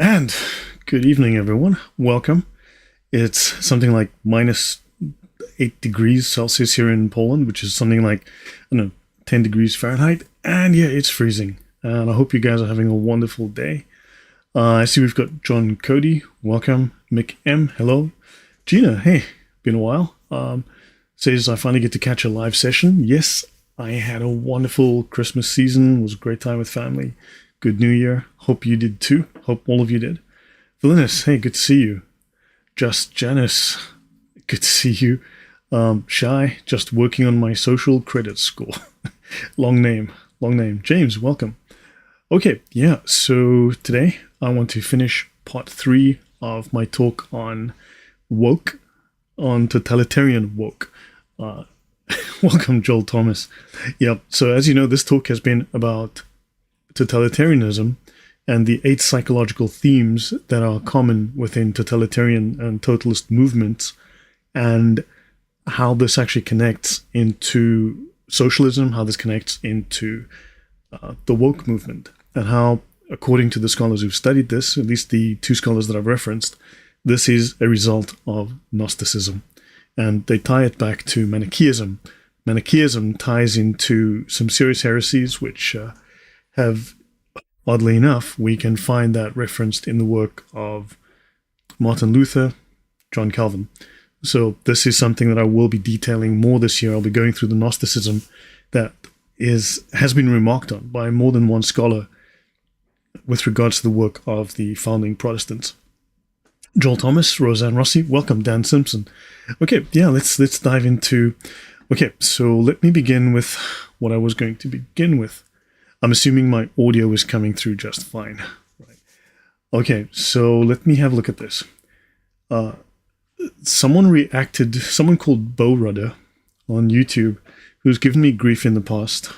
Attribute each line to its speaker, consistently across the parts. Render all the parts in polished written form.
Speaker 1: And good evening, everyone. Welcome. It's something like minus 8 degrees Celsius here in Poland, which is something like, 10 degrees Fahrenheit. And yeah, it's freezing. And I hope you guys are having a wonderful day. I see we've got John Cody. Welcome. Mick M. Hello. Gina. Hey, been a while. Says I finally get to catch a live session. Yes, I had a wonderful Christmas season. It was a great time with family. Good New Year. Hope you did too. Hope all of you did. Valinus, hey, good to see you. Just Janice, good to see you. Shy, just working on my social credit score. Long name. James, welcome. Okay, yeah, so today I want to finish part 3 of my talk on woke, on totalitarian woke. Welcome, Joel Thomas. Yep, so as you know, this talk has been about totalitarianism and the 8 psychological themes that are common within totalitarian and totalist movements, and how this actually connects into socialism, how this connects into the woke movement, and how, according to the scholars who've studied this, at least the 2 scholars that I've referenced, this is a result of Gnosticism. And they tie it back to Manichaeism. Manichaeism ties into some serious heresies which have, oddly enough, we can find that referenced in the work of Martin Luther, John Calvin. So this is something that I will be detailing more this year. I'll be going through the Gnosticism that has been remarked on by more than one scholar with regards to the work of the founding Protestants. Joel Thomas, Roseanne Rossi, welcome. Dan Simpson. Okay, yeah, let's dive into. Okay, so let me begin with what I was going to begin with. I'm assuming my audio is coming through just fine. Right. Okay, so let me have a look at this. Someone called Bo Rudder on YouTube, who's given me grief in the past.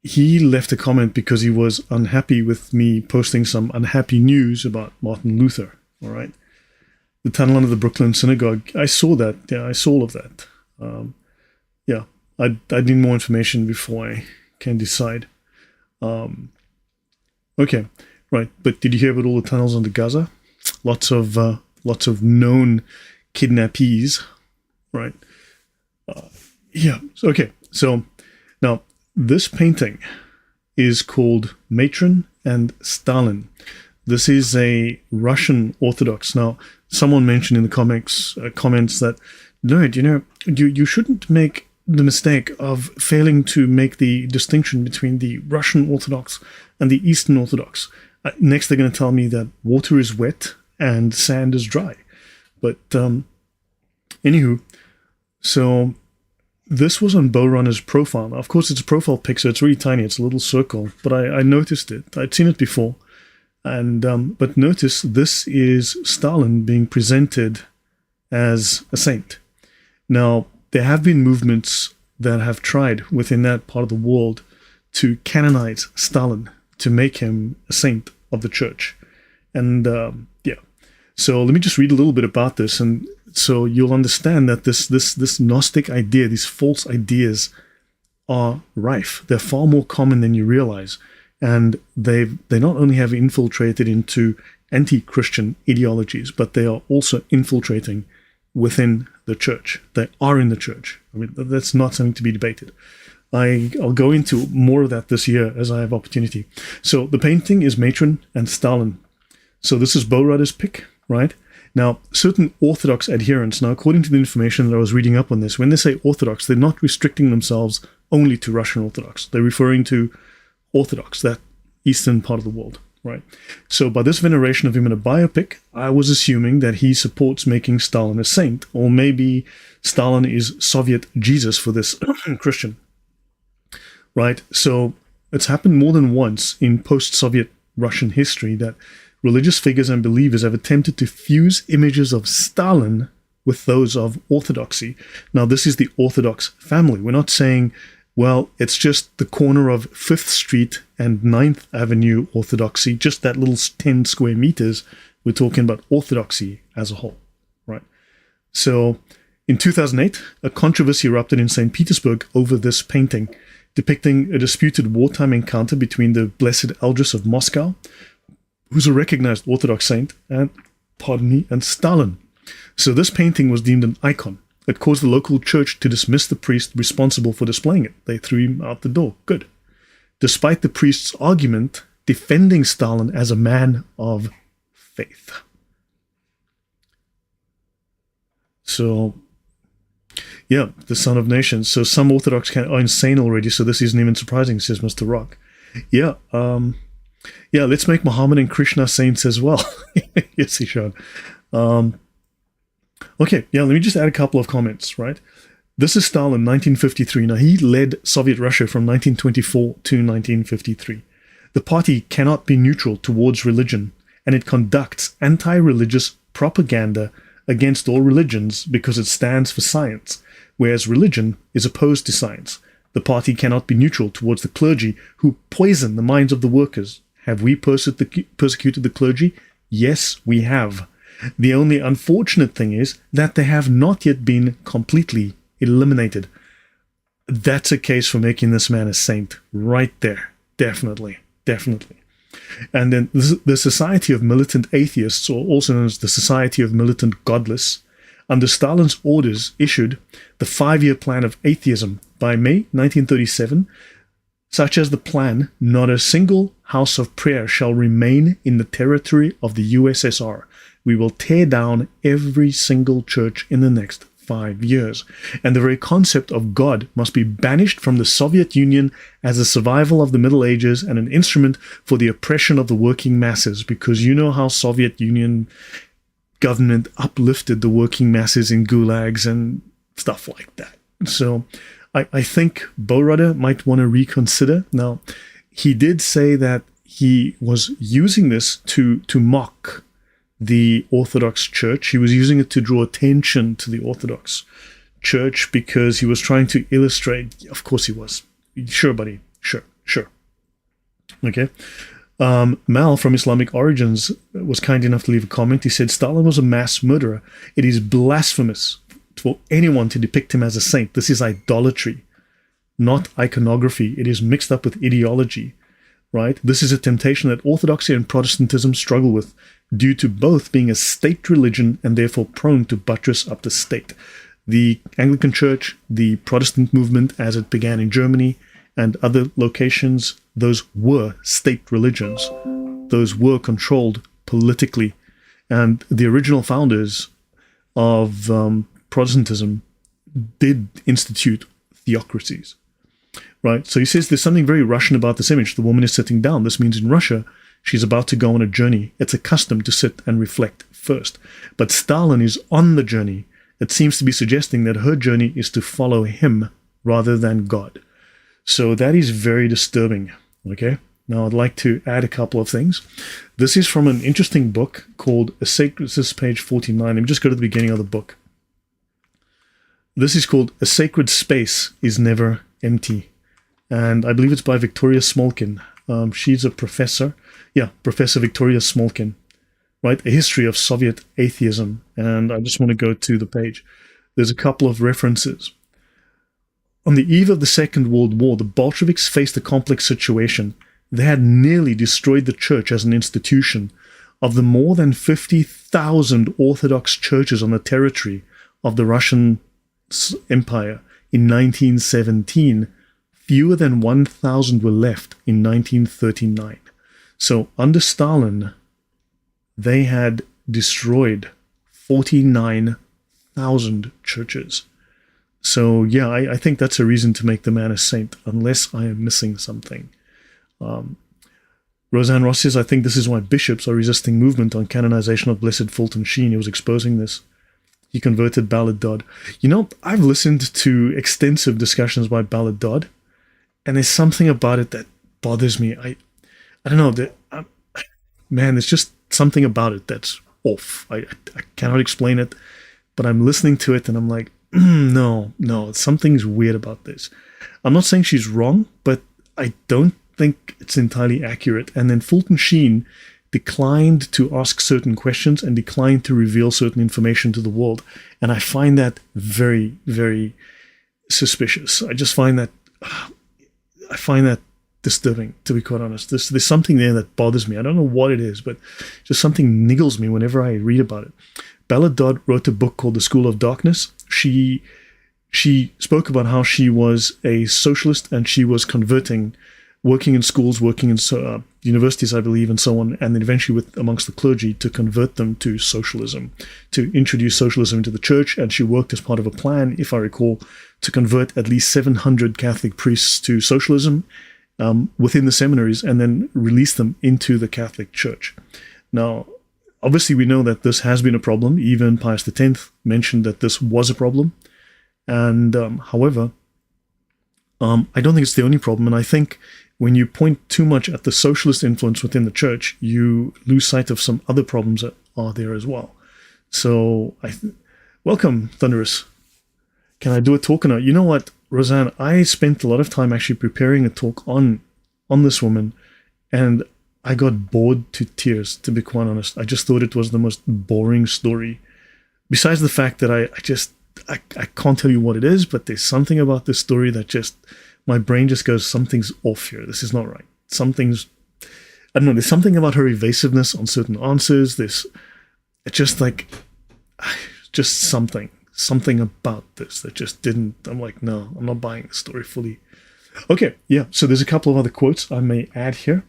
Speaker 1: He left a comment because he was unhappy with me posting some unhappy news about Martin Luther. All right. The tunnel under the Brooklyn Synagogue. I saw that. Yeah, I saw all of that. Yeah. I need more information before I can decide. Okay, right. But did you hear about all the tunnels under Gaza? Lots of known kidnappees, right? Yeah. Okay. So now this painting is called Matron and Stalin. This is a Russian Orthodox. Now, someone mentioned in the comments that Lloyd, you shouldn't make the mistake of failing to make the distinction between the Russian Orthodox and the Eastern Orthodox. Next, they're going to tell me that water is wet and sand is dry. But anywho, so this was on Bo Runner's profile. Now, of course, it's a profile pic, so it's really tiny. It's a little circle, but I noticed it. I'd seen it before. And but notice this is Stalin being presented as a saint. Now, there have been movements that have tried within that part of the world to canonize Stalin, to make him a saint of the church. And yeah, so let me just read a little bit about this, and so you'll understand that this Gnostic idea, these false ideas, are rife. They're far more common than you realize, and they not only have infiltrated into anti-Christian ideologies, but they are also infiltrating within the church. They are in the church. I mean, that's not something to be debated. I'll go into more of that this year as I have opportunity. So the painting is Matron and Stalin. So this is Bo Rudder's pick, right? Now, certain Orthodox adherents, now according to the information that I was reading up on this, when they say Orthodox, they're not restricting themselves only to Russian Orthodox. They're referring to Orthodox, that eastern part of the world. Right. So by this veneration of him in a biopic, I was assuming that he supports making Stalin a saint, or maybe Stalin is Soviet Jesus for this Christian. Right. So it's happened more than once in post-Soviet Russian history that religious figures and believers have attempted to fuse images of Stalin with those of Orthodoxy. Now, this is the Orthodox family. We're not saying, well, it's just the corner of 5th Street and 9th Avenue Orthodoxy, just that little 10 square meters. We're talking about Orthodoxy as a whole, right? So in 2008, a controversy erupted in St. Petersburg over this painting. depicting a disputed wartime encounter between the Blessed Eldris of Moscow, who's a recognized Orthodox saint, and Stalin. So this painting was deemed an icon. It caused the local church to dismiss the priest responsible for displaying it. They threw him out the door. Good. Despite the priest's argument defending Stalin as a man of faith. So, yeah, the son of nations. So some Orthodox are insane already, so this isn't even surprising, says Mr. Rock. Yeah, let's make Muhammad and Krishna saints as well. Yes, he should. Okay, let me just add a couple of comments, right? This is Stalin, 1953. Now, he led Soviet Russia from 1924 to 1953. The party cannot be neutral towards religion, and it conducts anti-religious propaganda against all religions because it stands for science, whereas religion is opposed to science. The party cannot be neutral towards the clergy who poison the minds of the workers. Have we persecuted the clergy? Yes, we have. The only unfortunate thing is that they have not yet been completely eliminated. That's a case for making this man a saint right there. Definitely. And then the Society of Militant Atheists, or also known as the Society of Militant Godless, under Stalin's orders issued the 5-year plan of atheism by May 1937, such as the plan, not a single house of prayer shall remain in the territory of the USSR. We will tear down every single church in the next 5 years. And the very concept of God must be banished from the Soviet Union as a survival of the Middle Ages and an instrument for the oppression of the working masses, because you know how Soviet Union government uplifted the working masses in gulags and stuff like that. So I think Bowrudder might want to reconsider. Now, he did say that he was using this to mock the Orthodox Church. He was using it to draw attention to the Orthodox Church because he was trying to illustrate. Of course he was. Sure, buddy. Sure. Okay. Mal from Islamic Origins was kind enough to leave a comment. He said, Stalin was a mass murderer. It is blasphemous for anyone to depict him as a saint. This is idolatry, not iconography. It is mixed up with ideology. Right? This is a temptation that Orthodoxy and Protestantism struggle with, due to both being a state religion and therefore prone to buttress up the state. The Anglican Church, the Protestant movement as it began in Germany and other locations, those were state religions. Those were controlled politically. And the original founders of Protestantism did institute theocracies. Right? So he says there's something very Russian about this image. The woman is sitting down. This means in Russia, she's about to go on a journey. It's a custom to sit and reflect first. But Stalin is on the journey. It seems to be suggesting that her journey is to follow him rather than God. So that is very disturbing. Okay? Now I'd like to add a couple of things. This is from an interesting book called A Sacred... This is page 49. Let me just go to the beginning of the book. This is called A Sacred Space is Never Empty. And I believe it's by Victoria Smolkin. She's a professor. Yeah, Professor Victoria Smolkin. Right? A History of Soviet Atheism. And I just want to go to the page. There's a couple of references. On the eve of the Second World War, the Bolsheviks faced a complex situation. They had nearly destroyed the church as an institution. Of the more than 50,000 Orthodox churches on the territory of the Russian Empire in 1917, fewer than 1,000 were left in 1939. So under Stalin, they had destroyed 49,000 churches. So yeah, I think that's a reason to make the man a saint, unless I am missing something. Roseanne Ross says, I think this is why bishops are resisting movement on canonization of Blessed Fulton Sheen. He was exposing this. He converted Ballard Dodd. You know, I've listened to extensive discussions by Ballard Dodd, and there's something about it that bothers me. I don't know. Man, there's just something about it that's off. I cannot explain it, but I'm listening to it and I'm like, no, something's weird about this. I'm not saying she's wrong, but I don't think it's entirely accurate. And then Fulton Sheen declined to ask certain questions and declined to reveal certain information to the world. And I find that very, very suspicious. I just find that I find that disturbing, to be quite honest. There's something there that bothers me. I don't know what it is, but just something niggles me whenever I read about it. Bella Dodd wrote a book called The School of Darkness. She spoke about how she was a socialist and she was converting, working in schools, working in universities, I believe, and so on, and then eventually amongst the clergy to convert them to socialism, to introduce socialism into the church. And she worked as part of a plan, if I recall, to convert at least 700 Catholic priests to socialism within the seminaries and then release them into the Catholic Church. Now, obviously, we know that this has been a problem. Even Pius X mentioned that this was a problem. And however, I don't think it's the only problem. And I think when you point too much at the socialist influence within the church, you lose sight of some other problems that are there as well. So, welcome, Thunderous. Can I do a talk now? You know what, Roseanne? I spent a lot of time actually preparing a talk on this woman, and I got bored to tears, to be quite honest. I just thought it was the most boring story. Besides the fact that I can't tell you what it is, but there's something about this story that just, my brain just goes, something's off here. This is not right. I don't know, there's something about her evasiveness on certain answers. It's just like, just something about this that just didn't, I'm like, no, I'm not buying the story fully. Okay, yeah, so there's a couple of other quotes I may add here.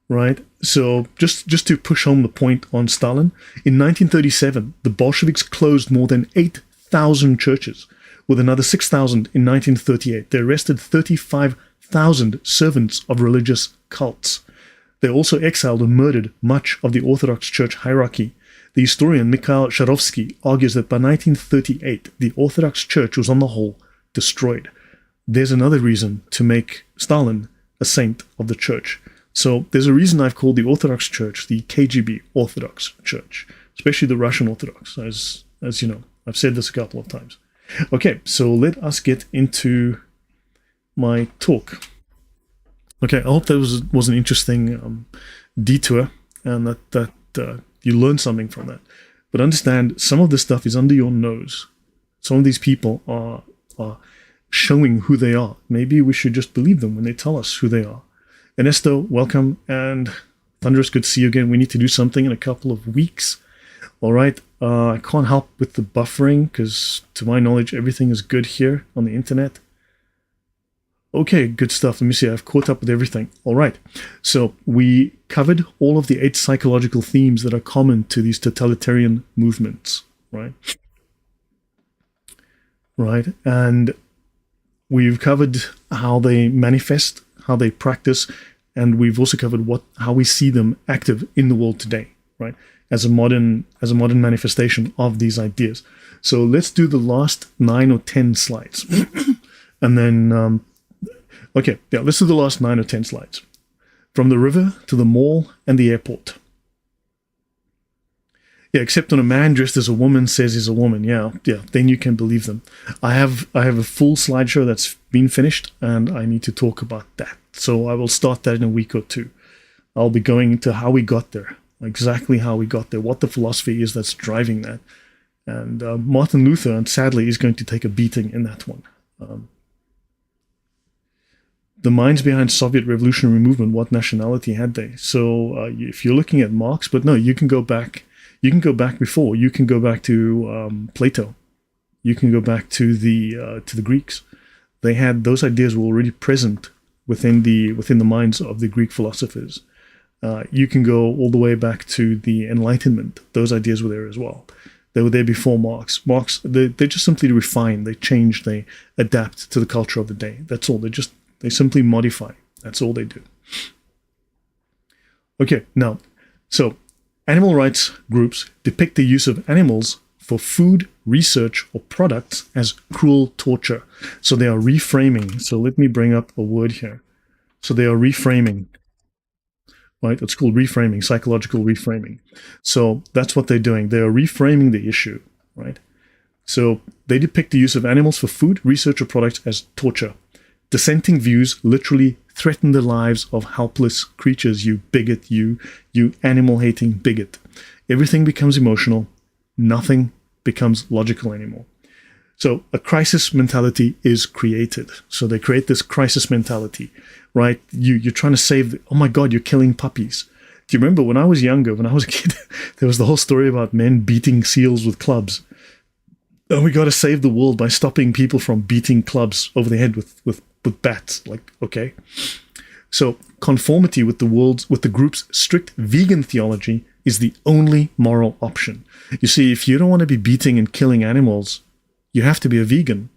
Speaker 1: Right, so just to push home the point on Stalin, in 1937, the Bolsheviks closed more than 8,000 churches, with another 6,000 in 1938. They arrested 35,000 servants of religious cults. They also exiled and murdered much of the Orthodox Church hierarchy. The historian Mikhail Sharovsky argues that by 1938, the Orthodox Church was on the whole destroyed. There's another reason to make Stalin a saint of the church. So there's a reason I've called the Orthodox Church the KGB Orthodox Church, especially the Russian Orthodox, as you know. I've said this a couple of times. Okay, so let us get into my talk. Okay, I hope that was an interesting detour and that you learned something from that. But understand, some of this stuff is under your nose. Some of these people are showing who they are. Maybe we should just believe them when they tell us who they are. Ernesto, welcome, and Thunderous, good to see you again. We need to do something in a couple of weeks. All right, I can't help with the buffering because, to my knowledge, everything is good here on the internet. Okay, good stuff. Let me see, I've caught up with everything. All right, so we covered all of the 8 psychological themes that are common to these totalitarian movements, right? Right, and we've covered how they manifest, how they practice, and we've also covered how we see them active in the world today, right? As a modern manifestation of these ideas. So let's do the last 9 or 10 slides, and then let's do the last 9 or 10 slides. From the river to the mall and the airport. Yeah, except when a man dressed as a woman says he's a woman. Yeah, then you can believe them. I have a full slideshow that's been finished, and I need to talk about that. So I will start that in a week or two. I'll be going into how we got there, exactly how we got there, what the philosophy is that's driving that. And Martin Luther, and sadly, is going to take a beating in that one. The minds behind Soviet revolutionary movement, what nationality had they? So if you're looking at Marx, but no, you can go back. You can go back before. You can go back to Plato. You can go back to the Greeks. They had those ideas were already present within the minds of the Greek philosophers. You can go all the way back to the Enlightenment. Those ideas were there as well. They were there before Marx. They just simply refine, they change, they adapt to the culture of the day. That's all. They simply modify. That's all they do. Okay, now, so animal rights groups depict the use of animals for food, research, or products as cruel torture. So they are reframing. So let me bring up a word here. So they are reframing. Right? It's called reframing, psychological reframing. So that's what they're doing. They are reframing the issue, right? So they depict the use of animals for food, research, or products as torture. Dissenting views literally threaten the lives of helpless creatures, you bigot, you animal-hating bigot. Everything becomes emotional. Nothing becomes logical anymore. So a crisis mentality is created. So they create this crisis mentality, right? You're trying to save, oh my God, you're killing puppies. Do you remember when I was younger, when I was a kid, there was the whole story about men beating seals with clubs. Oh, we got to save the world by stopping people from beating clubs over the head with bats. Like, okay. So conformity with the group's strict vegan theology is the only moral option. You see, if you don't want to be beating and killing animals, you have to be a vegan.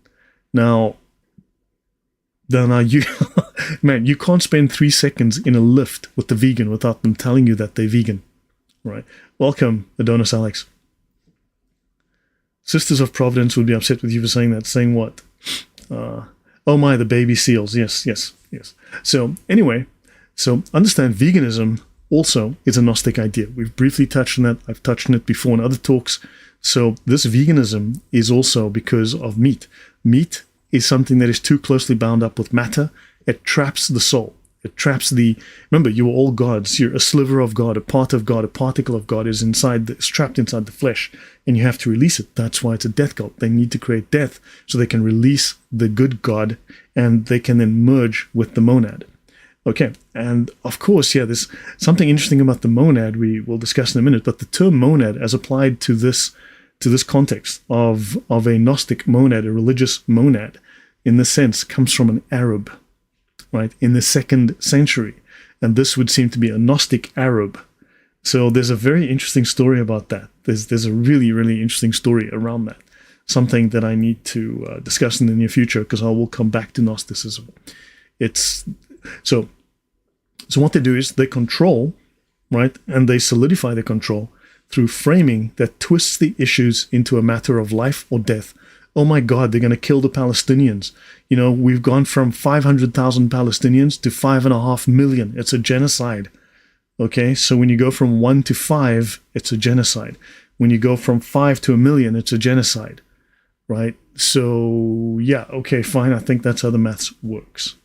Speaker 1: Now you, man, you can't spend 3 seconds in a lift with the vegan without them telling you that they're vegan, right? Welcome, Adonis Alex. Sisters of Providence would be upset with you for saying that. Saying what? Oh my, the baby seals. Yes. So anyway, so understand veganism also is a Gnostic idea. We've briefly touched on that. I've touched on it before in other talks. So this veganism is also because of meat. Meat is something that is too closely bound up with matter. It traps the soul. It traps remember, you are all gods. You're a sliver of God, a part of God, a particle of God is trapped inside the flesh, and you have to release it. That's why it's a death cult. They need to create death so they can release the good God, and they can then merge with the monad. Okay, and of course, yeah, there's something interesting about the monad we will discuss in a minute, but the term monad as applied to this context of a Gnostic monad, a religious monad, in this sense, comes from an Arab, right, in the 2nd century. And this would seem to be a Gnostic Arab. So there's a very interesting story about that. There's a really, really interesting story around that. Something that I need to discuss in the near future, because I will come back to Gnosticism. So what they do is they control, right, and they solidify their control through framing that twists the issues into a matter of life or death. Oh my God, they're going to kill the Palestinians. You know, we've gone from 500,000 Palestinians to 5.5 million. It's a genocide. Okay, so when you go from 1 to 5, it's a genocide. When you go from 5 to 1 million, it's a genocide, right? So, yeah, okay, fine. I think that's how the maths works.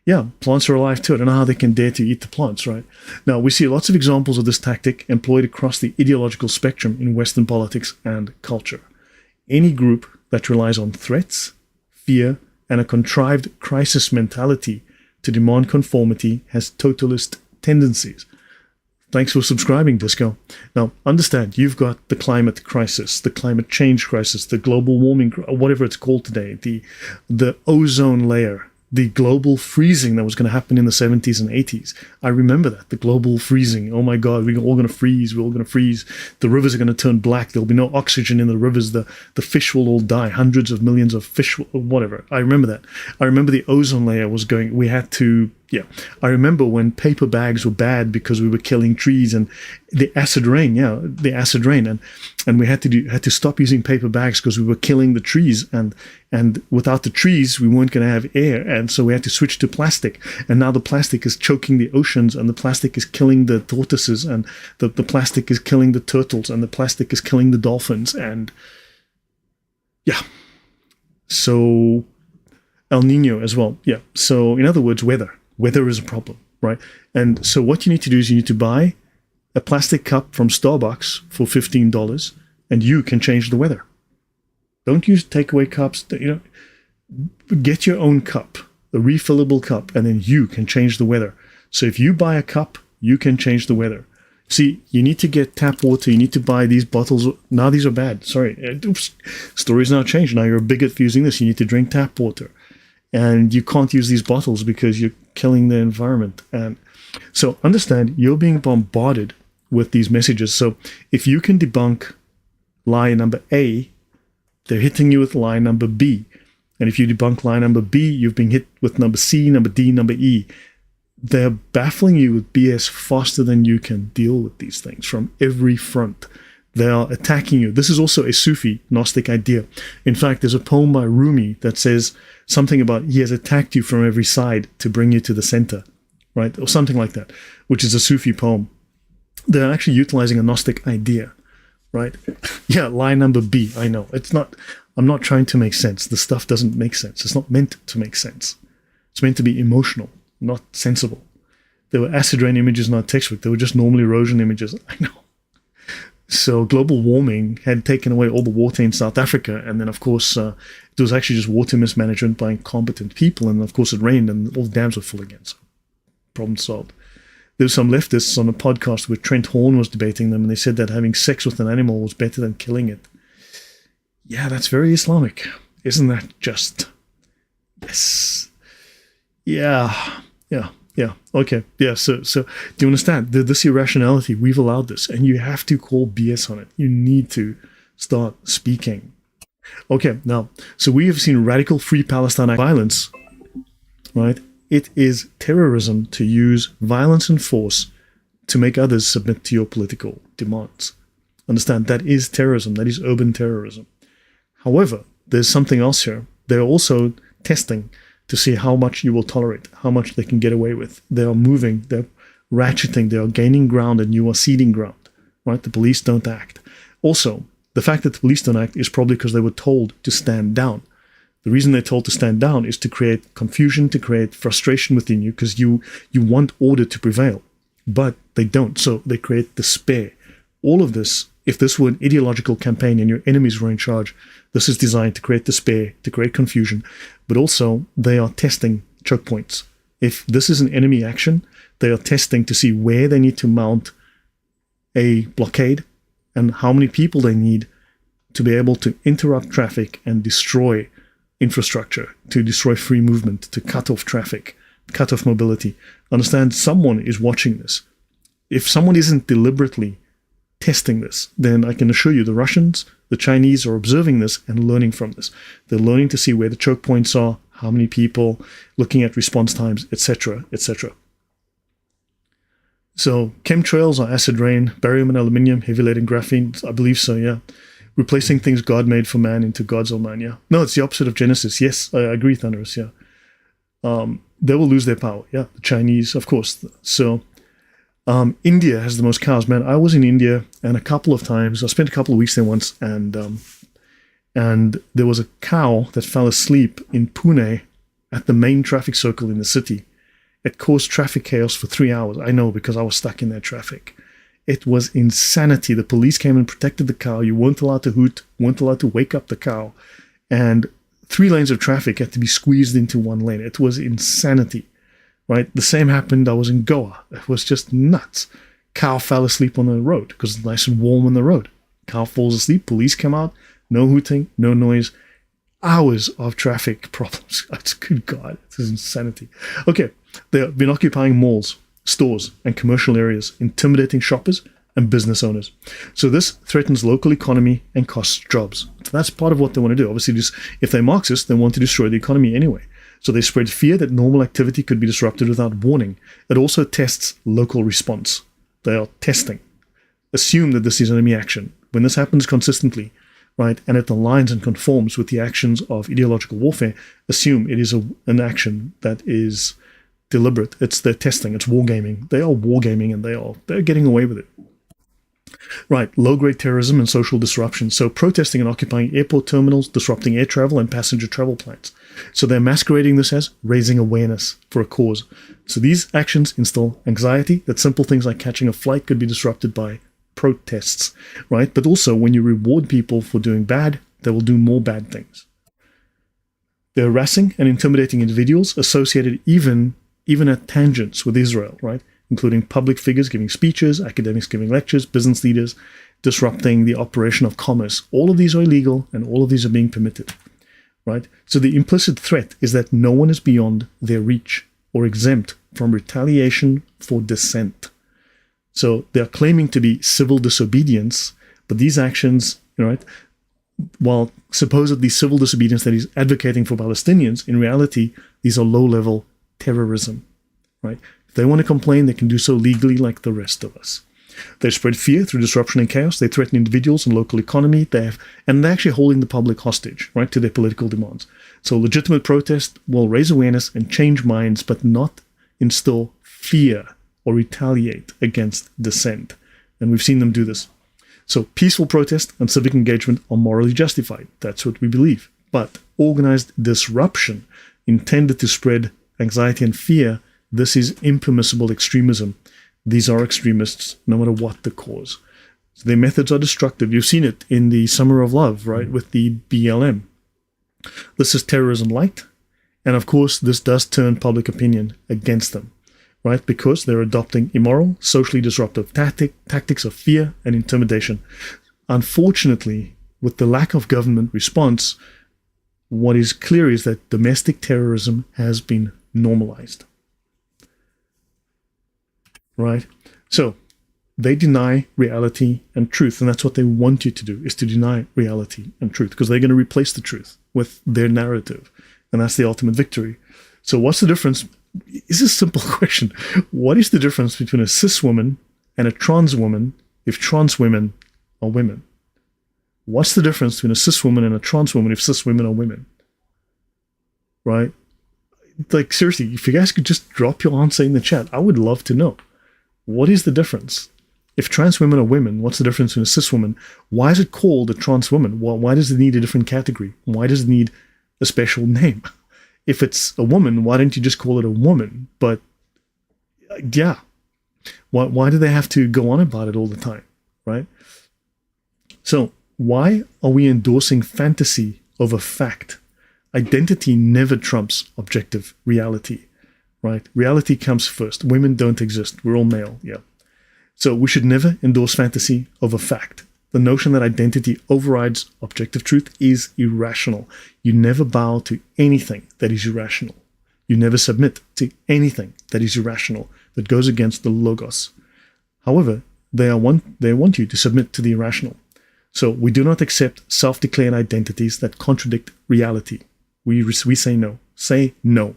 Speaker 1: Yeah, plants are alive too. I don't know how they can dare to eat the plants, right? Now, we see lots of examples of this tactic employed across the ideological spectrum in Western politics and culture. Any group that relies on threats, fear, and a contrived crisis mentality to demand conformity has totalist tendencies. Thanks for subscribing, Disco. Now, understand, you've got the climate crisis, the climate change crisis, the global warming, whatever it's called today, the ozone layer, the global freezing that was going to happen in the 70s and 80s. I remember that, the global freezing. Oh my God, we're all going to freeze. We're all going to freeze. The rivers are going to turn black. There'll be no oxygen in the rivers. The fish will all die. Hundreds of millions of fish, whatever. I remember that. I remember the ozone layer was going, we had to, yeah. I remember when paper bags were bad because we were killing trees, and the acid rain, and we had to stop using paper bags because we were killing the trees, and without the trees we weren't going to have air, and so we had to switch to plastic, and now the plastic is choking the oceans, and the plastic is killing the tortoises, and the plastic is killing the turtles, and the plastic is killing the dolphins, and yeah. So El Nino as well, yeah. So in other words, weather is a problem, right? And so what you need to do is you need to buy a plastic cup from Starbucks for $15, and you can change the weather. Don't use takeaway cups. Get your own cup, a refillable cup, and then you can change the weather. So if you buy a cup, you can change the weather. See, you need to get tap water. You need to buy these bottles. Now these are bad. Sorry. Story's now changed. Now you're a bigot for using this. You need to drink tap water. And you can't use these bottles because you're killing the environment. And so understand, you're being bombarded with these messages. So if you can debunk lie number A, they're hitting you with lie number B. And if you debunk lie number B, you've been hit with number C, number D, number E. They're baffling you with BS faster than you can deal with these things from every front. They are attacking you. This is also a Sufi Gnostic idea. In fact, there's a poem by Rumi that says something about he has attacked you from every side to bring you to the center, right? Or something like that, which is a Sufi poem. They're actually utilizing a Gnostic idea, right? Yeah, lie number B. I know. I'm not trying to make sense. The stuff doesn't make sense. It's not meant to make sense. It's meant to be emotional, not sensible. There were acid rain images in our textbook. They were just normal erosion images. I know. So global warming had taken away all the water in South Africa. And then, of course, it was actually just water mismanagement by incompetent people. And, of course, it rained and all the dams were full again. So problem solved. There were some leftists on a podcast where Trent Horn was debating them, and they said that having sex with an animal was better than killing it. Yeah, that's very Islamic. Isn't that just... Yes. Yeah. Okay. Yeah. So do you understand this irrationality? We've allowed this, and you have to call BS on it. You need to start speaking. Okay. Now, so we have seen radical Free Palestine violence, right? It is terrorism to use violence and force to make others submit to your political demands. Understand, that is terrorism. That is urban terrorism. However, there's something else here. They're also testing to see how much you will tolerate, how much they can get away with. They are moving, they're ratcheting, they are gaining ground, and you are ceding ground, right? The police don't act. Also, the fact that the police don't act is probably because they were told to stand down. The reason they're told to stand down is to create confusion, to create frustration within you, because you want order to prevail. But they don't, so they create despair. All of this, if this were an ideological campaign and your enemies were in charge, this is designed to create despair, to create confusion, but also they are testing choke points. If this is an enemy action, they are testing to see where they need to mount a blockade and how many people they need to be able to interrupt traffic and destroy infrastructure, to destroy free movement, to cut off traffic, cut off mobility. Understand, someone is watching this. If someone isn't deliberately testing this, then I can assure you the Russians, the Chinese are observing this and learning from this. They're learning to see where the choke points are, how many people, looking at response times, etc., etc. So chemtrails are acid rain, barium and aluminium, heavy lead and graphene. I believe so, yeah. Replacing things God made for man into God's own man, yeah. No, it's the opposite of Genesis. Yes, I agree, Thunderous, yeah. They will lose their power, yeah. The Chinese, of course. So India has the most cows, man. I was in India, and a couple of times, I spent a couple of weeks there once, and there was a cow that fell asleep in Pune at the main traffic circle in the city. It caused traffic chaos for 3 hours. I know, because I was stuck in that traffic. It was insanity. The police came and protected the cow. You weren't allowed to hoot, weren't allowed to wake up the cow. And 3 lanes of traffic had to be squeezed into 1 lane. It was insanity, right? The same happened. I was in Goa. It was just nuts. Cow fell asleep on the road because it's nice and warm on the road. Cow falls asleep. Police come out. No hooting, no noise. Hours of traffic problems. Good God, this is insanity. Okay, they've been occupying malls, stores, and commercial areas, intimidating shoppers and business owners. So this threatens local economy and costs jobs. So that's part of what they want to do. Obviously, just, if they're Marxists, they want to destroy the economy anyway. So they spread fear that normal activity could be disrupted without warning. It also tests local response. They are testing. Assume that this is enemy action. When this happens consistently, right, and it aligns and conforms with the actions of ideological warfare, assume it is an action that is deliberate. It's their testing. It's wargaming. They are wargaming, and they're getting away with it. Right, low-grade terrorism and social disruption. So protesting and occupying airport terminals, disrupting air travel and passenger travel plans. So they're masquerading this as raising awareness for a cause. So these actions instill anxiety that simple things like catching a flight could be disrupted by protests, right? But also, when you reward people for doing bad, they will do more bad things. They're harassing and intimidating individuals associated even at tangents with Israel, right? Including public figures giving speeches, academics giving lectures, business leaders disrupting the operation of commerce. All of these are illegal, and all of these are being permitted, right? So the implicit threat is that no one is beyond their reach or exempt from retaliation for dissent. So they are claiming to be civil disobedience, but these actions, right, while supposedly civil disobedience that is advocating for Palestinians, in reality, these are low-level terrorism, right? If they want to complain, they can do so legally like the rest of us. They spread fear through disruption and chaos. They threaten individuals and local economy. And they're actually holding the public hostage, right, to their political demands. So legitimate protest will raise awareness and change minds, but not instill fear or retaliate against dissent. And we've seen them do this. So peaceful protest and civic engagement are morally justified. That's what we believe. But organized disruption intended to spread anxiety and fear, this is impermissible extremism. These are extremists, no matter what the cause. So their methods are destructive. You've seen it in the Summer of Love, right, with the BLM. This is terrorism light. And of course, this does turn public opinion against them, right? Because they're adopting immoral, socially disruptive tactics of fear and intimidation. Unfortunately, with the lack of government response, what is clear is that domestic terrorism has been normalized, right? So they deny reality and truth, and that's what they want you to do, is to deny reality and truth, because they're going to replace the truth with their narrative, and that's the ultimate victory. So what's the difference? It's a simple question. What is the difference between a cis woman and a trans woman if trans women are women? What's the difference between a cis woman and a trans woman if cis women are women? Right? Like, seriously, if you guys could just drop your answer in the chat, I would love to know. What is the difference? If trans women are women, what's the difference between a cis woman? Why is it called a trans woman? Why does it need a different category? Why does it need a special name? If it's a woman, why don't you just call it a woman? But yeah, why do they have to go on about it all the time, right? So why are we endorsing fantasy over fact? Identity never trumps objective reality, right? Reality comes first. Women don't exist. We're all male, yeah. So we should never endorse fantasy over fact. The notion that identity overrides objective truth is irrational. You never bow to anything that is irrational. You never submit to anything that is irrational, that goes against the logos. However, they want you to submit to the irrational. So we do not accept self-declared identities that contradict reality. We say no. Say no.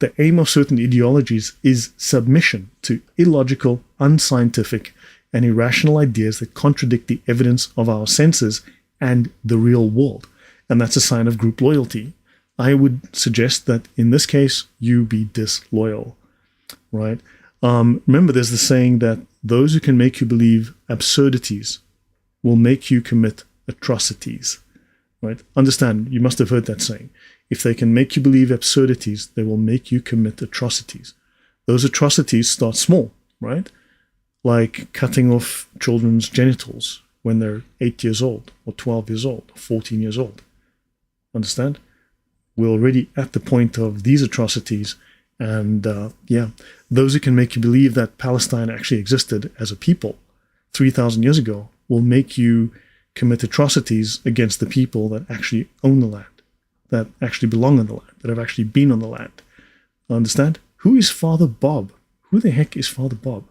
Speaker 1: The aim of certain ideologies is submission to illogical, unscientific, and irrational ideas that contradict the evidence of our senses and the real world. And that's a sign of group loyalty. I would suggest that in this case, you be disloyal, right? Remember, there's the saying that those who can make you believe absurdities will make you commit atrocities, right? Understand, you must have heard that saying. If they can make you believe absurdities, they will make you commit atrocities. Those atrocities start small, right? Like cutting off children's genitals when they're 8 years old, or 12 years old, or 14 years old. Understand? We're already at the point of these atrocities, and yeah, those who can make you believe that Palestine actually existed as a people 3,000 years ago will make you commit atrocities against the people that actually own the land, that actually belong on the land, that have actually been on the land. Understand? Who is Father Bob? Who the heck is Father Bob?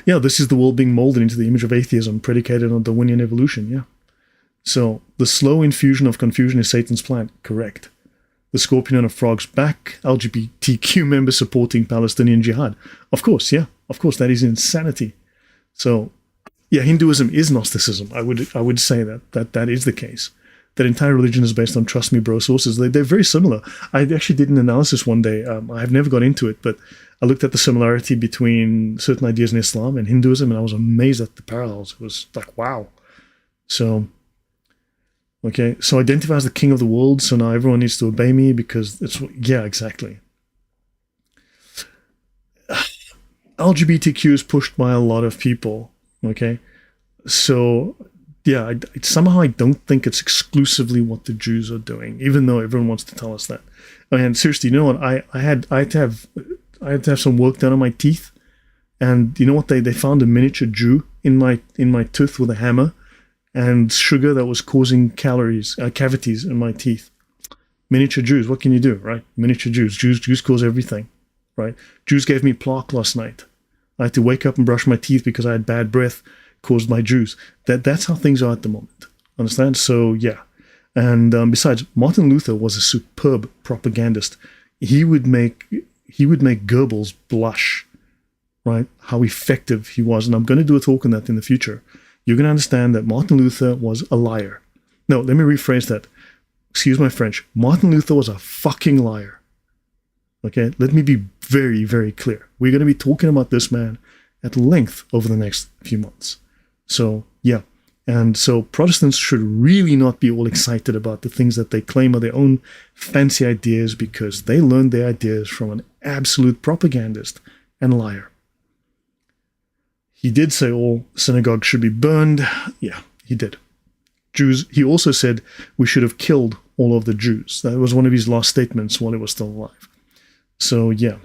Speaker 1: Yeah, this is the world being molded into the image of atheism predicated on Darwinian evolution, yeah. So, the slow infusion of confusion is Satan's plan. Correct. The scorpion on a frog's back, LGBTQ members supporting Palestinian jihad. Of course, yeah. Of course, that is insanity. So, yeah, Hinduism is Gnosticism. I would say that is the case. That entire religion is based on trust me bro sources. They're very similar. I actually did an analysis one day. I've never got into it, but I looked at the similarity between certain ideas in Islam and Hinduism, and I was amazed at the parallels. It was like, wow. So, okay, so identify as the king of the world, so now everyone needs to obey me because it's, yeah, exactly. LGBTQ is pushed by a lot of people, okay? So, yeah, somehow I don't think it's exclusively what the Jews are doing, even though everyone wants to tell us that. And seriously, you know what? I had to have some work done on my teeth, and you know what? They found a miniature Jew in my tooth with a hammer, and sugar that was causing cavities in my teeth. Miniature Jews, what can you do, right? Miniature Jews. Jews cause everything, right? Jews gave me plaque last night. I had to wake up and brush my teeth because I had bad breath caused by Jews. That's how things are at the moment. Understand? So, yeah. And besides, Martin Luther was a superb propagandist. He would make Goebbels blush, right? How effective he was. And I'm going to do a talk on that in the future. You're going to understand that Martin Luther was a liar. No, let me rephrase that. Excuse my French. Martin Luther was a fucking liar. Okay? Let me be very, very clear. We're going to be talking about this man at length over the next few months. So, yeah. And so Protestants should really not be all excited about the things that they claim are their own fancy ideas because they learned their ideas from an absolute propagandist and liar. He did say all synagogues should be burned. Yeah, he did. Jews. He also said we should have killed all of the Jews. That was one of his last statements while he was still alive. So, yeah.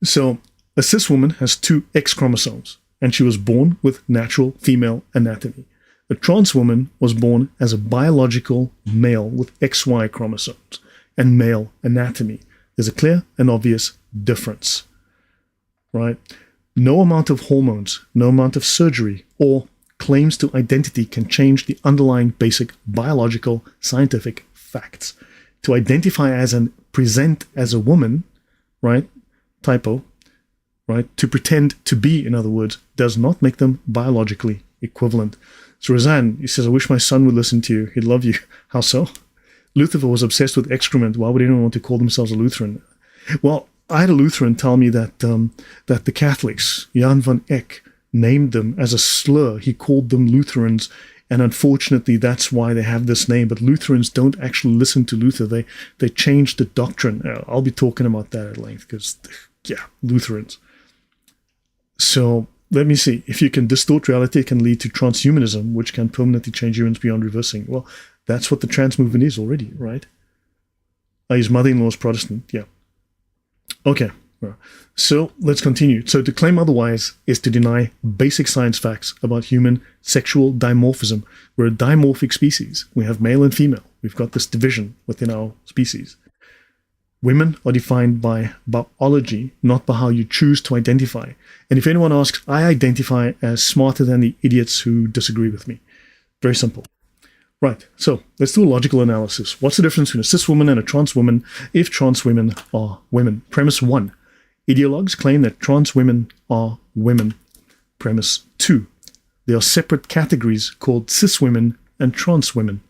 Speaker 1: So, a cis woman has 2 X chromosomes, and she was born with natural female anatomy. A trans woman was born as a biological male with XY chromosomes and male anatomy. There's a clear and obvious difference, right? No amount of hormones, no amount of surgery, or claims to identity can change the underlying basic biological scientific facts. To identify as and present as a woman, right? Typo, right? To pretend to be, in other words, does not make them biologically equivalent. So Razan, he says, I wish my son would listen to you. He'd love you. How so? Luther was obsessed with excrement. Why would anyone want to call themselves a Lutheran? Well, I had a Lutheran tell me that that the Catholics, Jan van Eyck, named them as a slur. He called them Lutherans, and unfortunately, that's why they have this name. But Lutherans don't actually listen to Luther. They changed the doctrine. I'll be talking about that at length because, yeah, Lutherans. So let me see. If you can distort reality, it can lead to transhumanism, which can permanently change humans beyond reversing. Well, that's what the trans movement is already, right? His mother-in-law is Protestant, yeah. Okay, so let's continue. So to claim otherwise is to deny basic science facts about human sexual dimorphism. We're a dimorphic species. We have male and female. We've got this division within our species. Women are defined by biology, not by how you choose to identify. And if anyone asks, I identify as smarter than the idiots who disagree with me. Very simple. Right, so let's do a logical analysis. What's the difference between a cis woman and a trans woman if trans women are women? Premise 1. Ideologues claim that trans women are women. Premise 2. There are separate categories called cis women and trans women.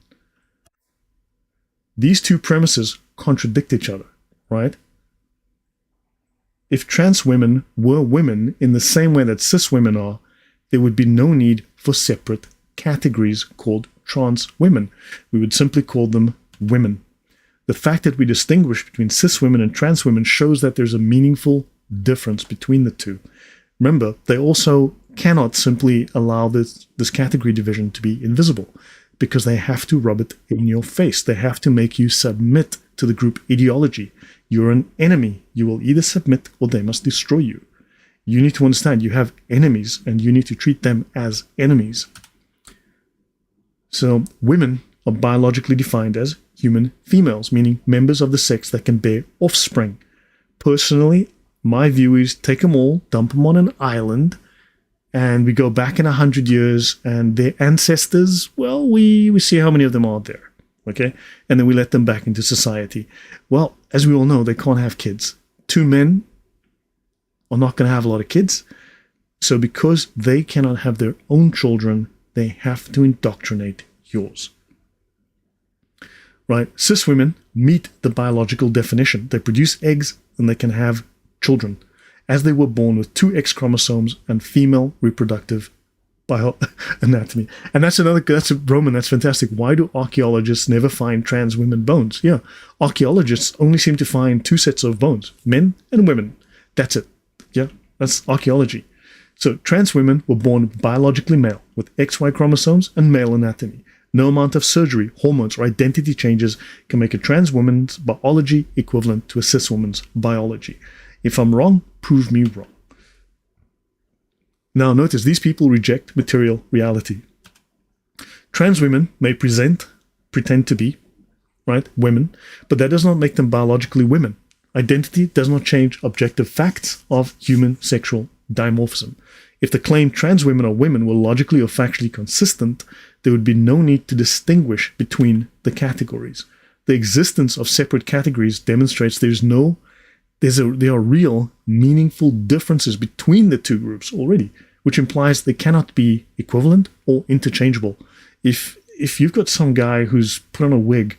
Speaker 1: These 2 premises contradict each other, right? If trans women were women in the same way that cis women are, there would be no need for separate categories called trans women. We would simply call them women. The fact that we distinguish between cis women and trans women shows that there's a meaningful difference between the 2. Remember, they also cannot simply allow this category division to be invisible because they have to rub it in your face. They have to make you submit to the group ideology. You're an enemy. You will either submit or they must destroy you. You need to understand you have enemies and you need to treat them as enemies. So women are biologically defined as human females, meaning members of the sex that can bear offspring. Personally, my view is take them all, dump them on an island, and we go back in 100 years, and their ancestors, well, we see how many of them are there, okay? And then we let them back into society. Well, as we all know, they can't have kids. 2 men are not going to have a lot of kids. So because they cannot have their own children, they have to indoctrinate yours. Right? Cis women meet the biological definition. They produce eggs and they can have children, as they were born with 2 X chromosomes and female reproductive anatomy. And that's Roman, that's fantastic. Why do archaeologists never find trans women bones? Yeah, archaeologists only seem to find 2 sets of bones, men and women. That's it. Yeah, that's archaeology. So trans women were born biologically male with XY chromosomes and male anatomy. No amount of surgery, hormones, or identity changes can make a trans woman's biology equivalent to a cis woman's biology. If I'm wrong, prove me wrong. Now notice, these people reject material reality. Trans women may pretend to be, right, women, but that does not make them biologically women. Identity does not change objective facts of human sexual dimorphism. If the claim trans women are women were logically or factually consistent, there would be no need to distinguish between the categories. The existence of separate categories demonstrates there are real, meaningful differences between the 2 groups already, which implies they cannot be equivalent or interchangeable. If you've got some guy who's put on a wig,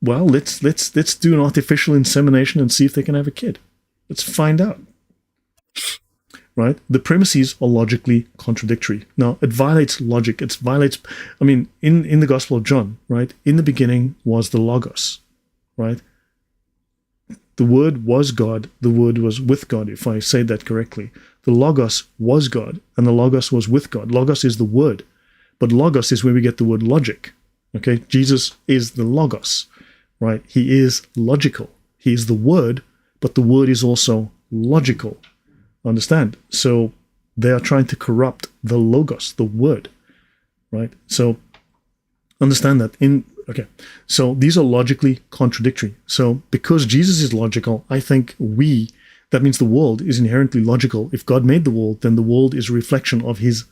Speaker 1: well, let's do an artificial insemination and see if they can have a kid. Let's find out. Right? The premises are logically contradictory. Now, it violates logic. In the Gospel of John, right? In the beginning was the Logos, right? The Word was God. The Word was with God, if I say that correctly. The Logos was God, and the Logos was with God. Logos is the Word, but Logos is where we get the word logic. Okay, Jesus is the Logos, right? He is logical. He is the Word, but the Word is also logical. Understand? So they are trying to corrupt the Logos, the Word, right? So understand that. Okay, so these are logically contradictory. So because Jesus is logical, I think that means the world is inherently logical. If God made the world, then the world is a reflection of his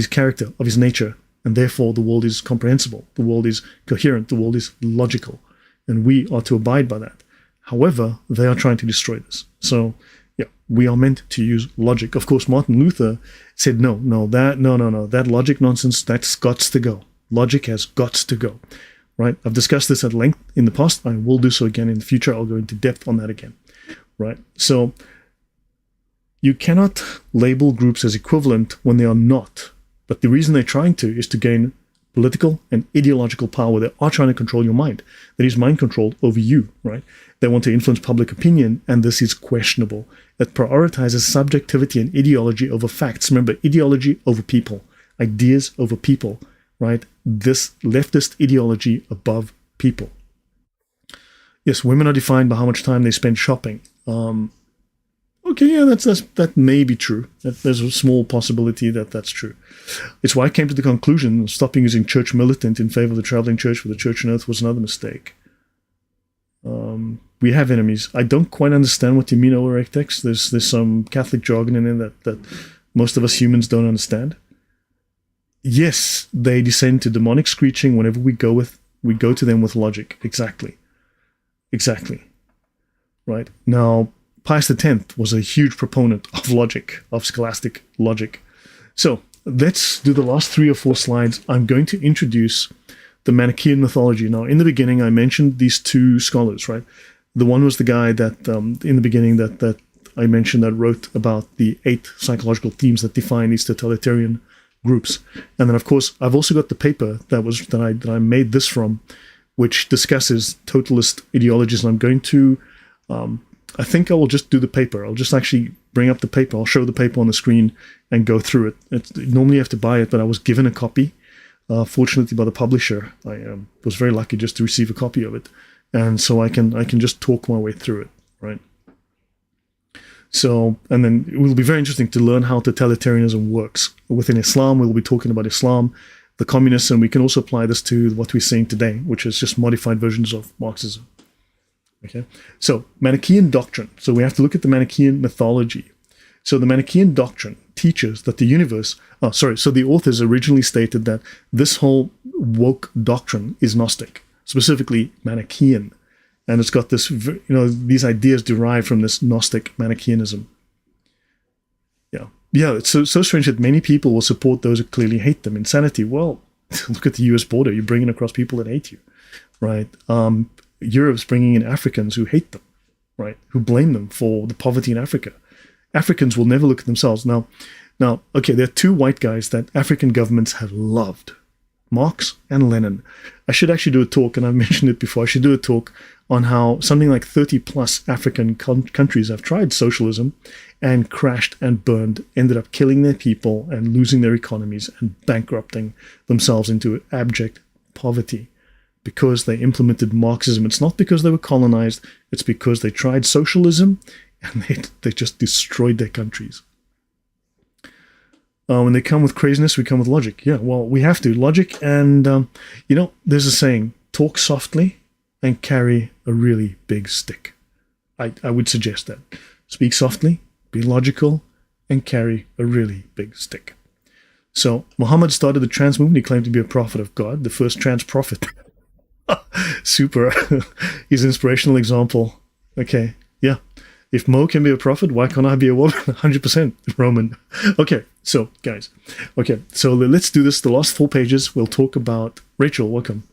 Speaker 1: character, of his nature, and therefore the world is comprehensible. The world is coherent. The world is logical, and we are to abide by that. However, they are trying to destroy this. So yeah, we are meant to use logic. Of course, Martin Luther said, no, that logic nonsense, that's got to go. Logic has got to go. Right? I've discussed this at length in the past. I will do so again in the future. I'll go into depth on that again. Right? So you cannot label groups as equivalent when they are not. But the reason they're trying to is to gain political and ideological power. They are trying to control your mind. That is mind control over you. Right? They want to influence public opinion, and this is questionable. It prioritizes subjectivity and ideology over facts. Remember, ideology over people, ideas over people. Right? This leftist ideology above people. Yes, women are defined by how much time they spend shopping. Okay, yeah, that may be true. There's a small possibility that that's true. It's why I came to the conclusion stopping using church militant in favor of the traveling church for the church on earth was another mistake. We have enemies. I don't quite understand what you mean, Orectex. There's some Catholic jargon in there that most of us humans don't understand. Yes, they descend to demonic screeching whenever we go to them with logic. Exactly. Right? Now, Pius X was a huge proponent of logic, of scholastic logic. So let's do the last 3 or 4 slides. I'm going to introduce the Manichaean mythology. Now, in the beginning, I mentioned these 2 scholars, right? The one was the guy that, in the beginning, that I mentioned that wrote about the 8 psychological themes that define these totalitarian groups. And then, of course, I've also got the paper that I made this from, which discusses totalist ideologies. And I'm going to, I think I will just do the paper. I'll just actually bring up the paper. I'll show the paper on the screen and go through it. Normally you have to buy it, but I was given a copy, fortunately by the publisher. I was very lucky just to receive a copy of it. And so I can just talk my way through it, right? So, and then it will be very interesting to learn how totalitarianism works. Within Islam, we'll be talking about Islam, the communists, and we can also apply this to what we're seeing today, which is just modified versions of Marxism. Okay, so Manichaean doctrine. So we have to look at the Manichaean mythology. So the Manichaean doctrine teaches that the universe, so the authors originally stated that this whole woke doctrine is Gnostic, specifically Manichaean. And it's got this, these ideas derived from this Gnostic Manichaeanism. Yeah, it's so strange that many people will support those who clearly hate them. Insanity. Well, look at the US border. You're bringing across people that hate you, right? Europe's bringing in Africans who hate them, right? Who blame them for the poverty in Africa. Africans will never look at themselves. Now, okay, there are 2 white guys that African governments have loved, Marx and Lenin. I should actually do a talk, and I've mentioned it before. I should do a talk on how something like 30 plus African countries have tried socialism and crashed and burned, ended up killing their people and losing their economies and bankrupting themselves into abject poverty because they implemented Marxism. It's not because they were colonized. It's because they tried socialism and they just destroyed their countries. When they come with craziness, we come with logic. Yeah, well, we have to. Logic and, there's a saying, talk softly and carry a really big stick. I would suggest that. Speak softly, be logical, and carry a really big stick. So Muhammad started the trans movement. He claimed to be a prophet of God, the first trans prophet. Super. He's an inspirational example. Okay, yeah. If Mo can be a prophet, why can't I be a woman? 100% Roman. Okay, so guys. Okay, so let's do this. The last 4 pages, we'll talk about... Rachel, welcome.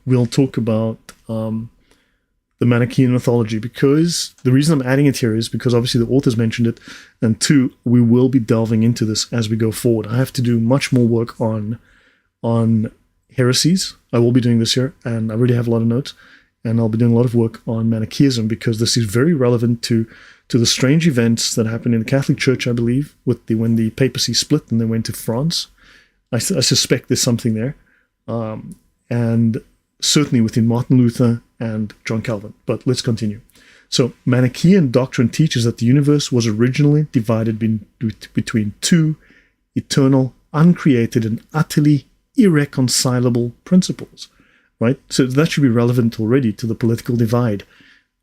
Speaker 1: We'll talk about the Manichaean mythology, because the reason I'm adding it here is because obviously the authors mentioned it, and 2, we will be delving into this as we go forward. I have to do much more work on heresies. I will be doing this here, and I already have a lot of notes. and I'll be doing a lot of work on Manichaeism because this is very relevant to the strange events that happened in the Catholic Church, I believe, when the papacy split and they went to France. I suspect there's something there, and certainly within Martin Luther and John Calvin. But let's continue. So Manichaean doctrine teaches that the universe was originally divided between two eternal, uncreated, and utterly irreconcilable principles, right? So that should be relevant already to the political divide,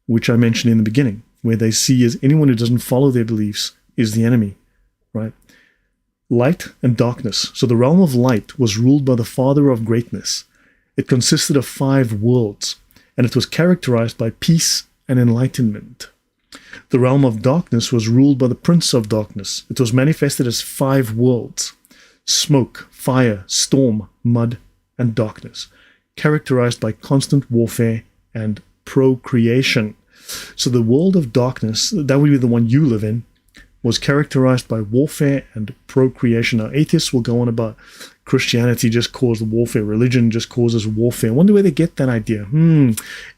Speaker 1: which I mentioned in the beginning, where they see as anyone who doesn't follow their beliefs is the enemy, right? Light and darkness. So the realm of light was ruled by the Father of greatness. It consisted of 5 worlds, and it was characterized by peace and enlightenment. The realm of darkness was ruled by the Prince of Darkness. It was manifested as 5 worlds: smoke, fire, storm, mud, and darkness, characterized by constant warfare and procreation. So the world of darkness, that would be the one you live in, was characterized by warfare and procreation. Now, atheists will go on about Christianity just caused warfare, religion just causes warfare. I wonder where they get that idea.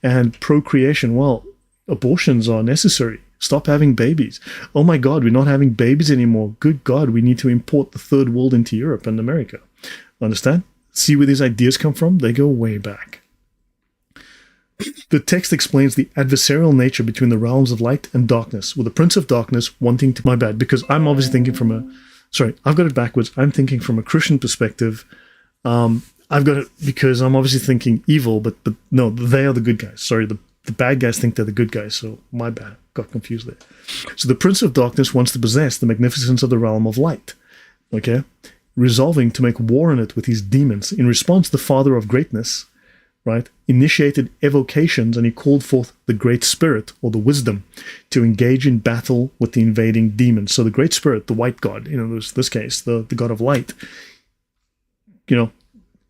Speaker 1: And procreation, well, abortions are necessary. Stop having babies. Oh my God, we're not having babies anymore. Good God, we need to import the third world into Europe and America. Understand? See where these ideas come from? They go way back. The text explains the adversarial nature between the realms of light and darkness, with the Prince of Darkness wanting to... My bad, because I'm obviously thinking from a... Sorry, I've got it backwards. I'm thinking from a Christian perspective. I've got it because I'm obviously thinking evil, but no, they are the good guys. Sorry, the bad guys think they're the good guys, so my bad. Got confused there. So the Prince of Darkness wants to possess the magnificence of the realm of light, okay? Resolving to make war on it with his demons. In response, the Father of Greatness, right, initiated evocations, and he called forth the Great Spirit, or the Wisdom, to engage in battle with the invading demons. So the Great Spirit, the white god, this case, the god of light,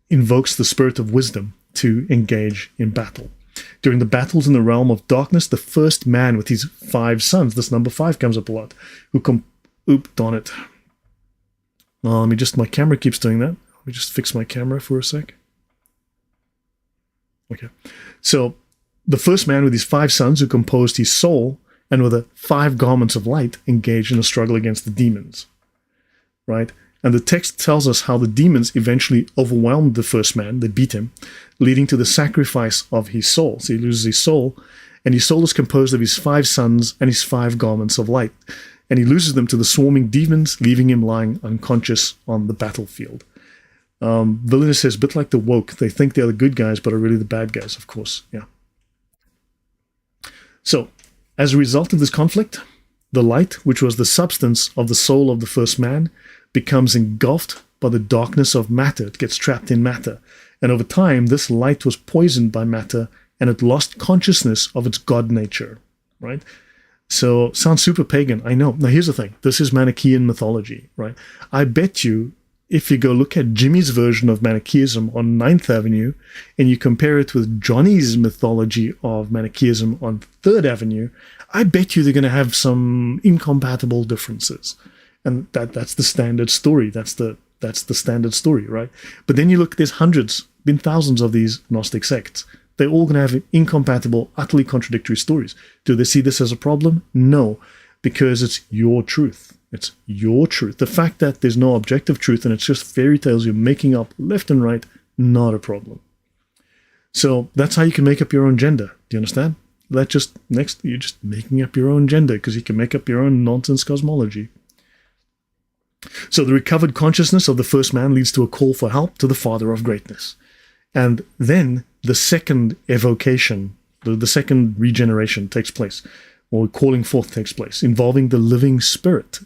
Speaker 1: invokes the Spirit of Wisdom to engage in battle. During the battles in the realm of darkness, the first man with his 5 sons, this number 5 comes up a lot, darn it. My camera keeps doing that. Let me just fix my camera for a sec. Okay. So the first man with his 5 sons who composed his soul and with the 5 garments of light engaged in a struggle against the demons, right? And the text tells us how the demons eventually overwhelmed the first man. They beat him, leading to the sacrifice of his soul. So he loses his soul, and his soul is composed of his 5 sons and his 5 garments of light. And he loses them to the swarming demons, leaving him lying unconscious on the battlefield. Villainous says, bit like the woke. They think they're the good guys, but are really the bad guys, of course. Yeah. So, as a result of this conflict, the light, which was the substance of the soul of the first man, becomes engulfed by the darkness of matter. It gets trapped in matter. And over time, this light was poisoned by matter, and it lost consciousness of its God nature, right? So, sounds super pagan, I know. Now, here's the thing. This is Manichaean mythology, right? I bet you, if you go look at Jimmy's version of Manichaeism on 9th Avenue, and you compare it with Johnny's mythology of Manichaeism on 3rd Avenue, I bet you they're going to have some incompatible differences. And that's the standard story. That's the standard story, right? But then you look, there's been thousands of these Gnostic sects. They're all going to have incompatible, utterly contradictory stories. Do they see this as a problem? No, because it's your truth. It's your truth. The fact that there's no objective truth and it's just fairy tales you're making up left and right, not a problem. So that's how you can make up your own gender. Do you understand? You're just making up your own gender because you can make up your own nonsense cosmology. So the recovered consciousness of the first man leads to a call for help to the Father of Greatness. And then the second evocation, the second regeneration takes place, or calling forth takes place, involving the living spirit.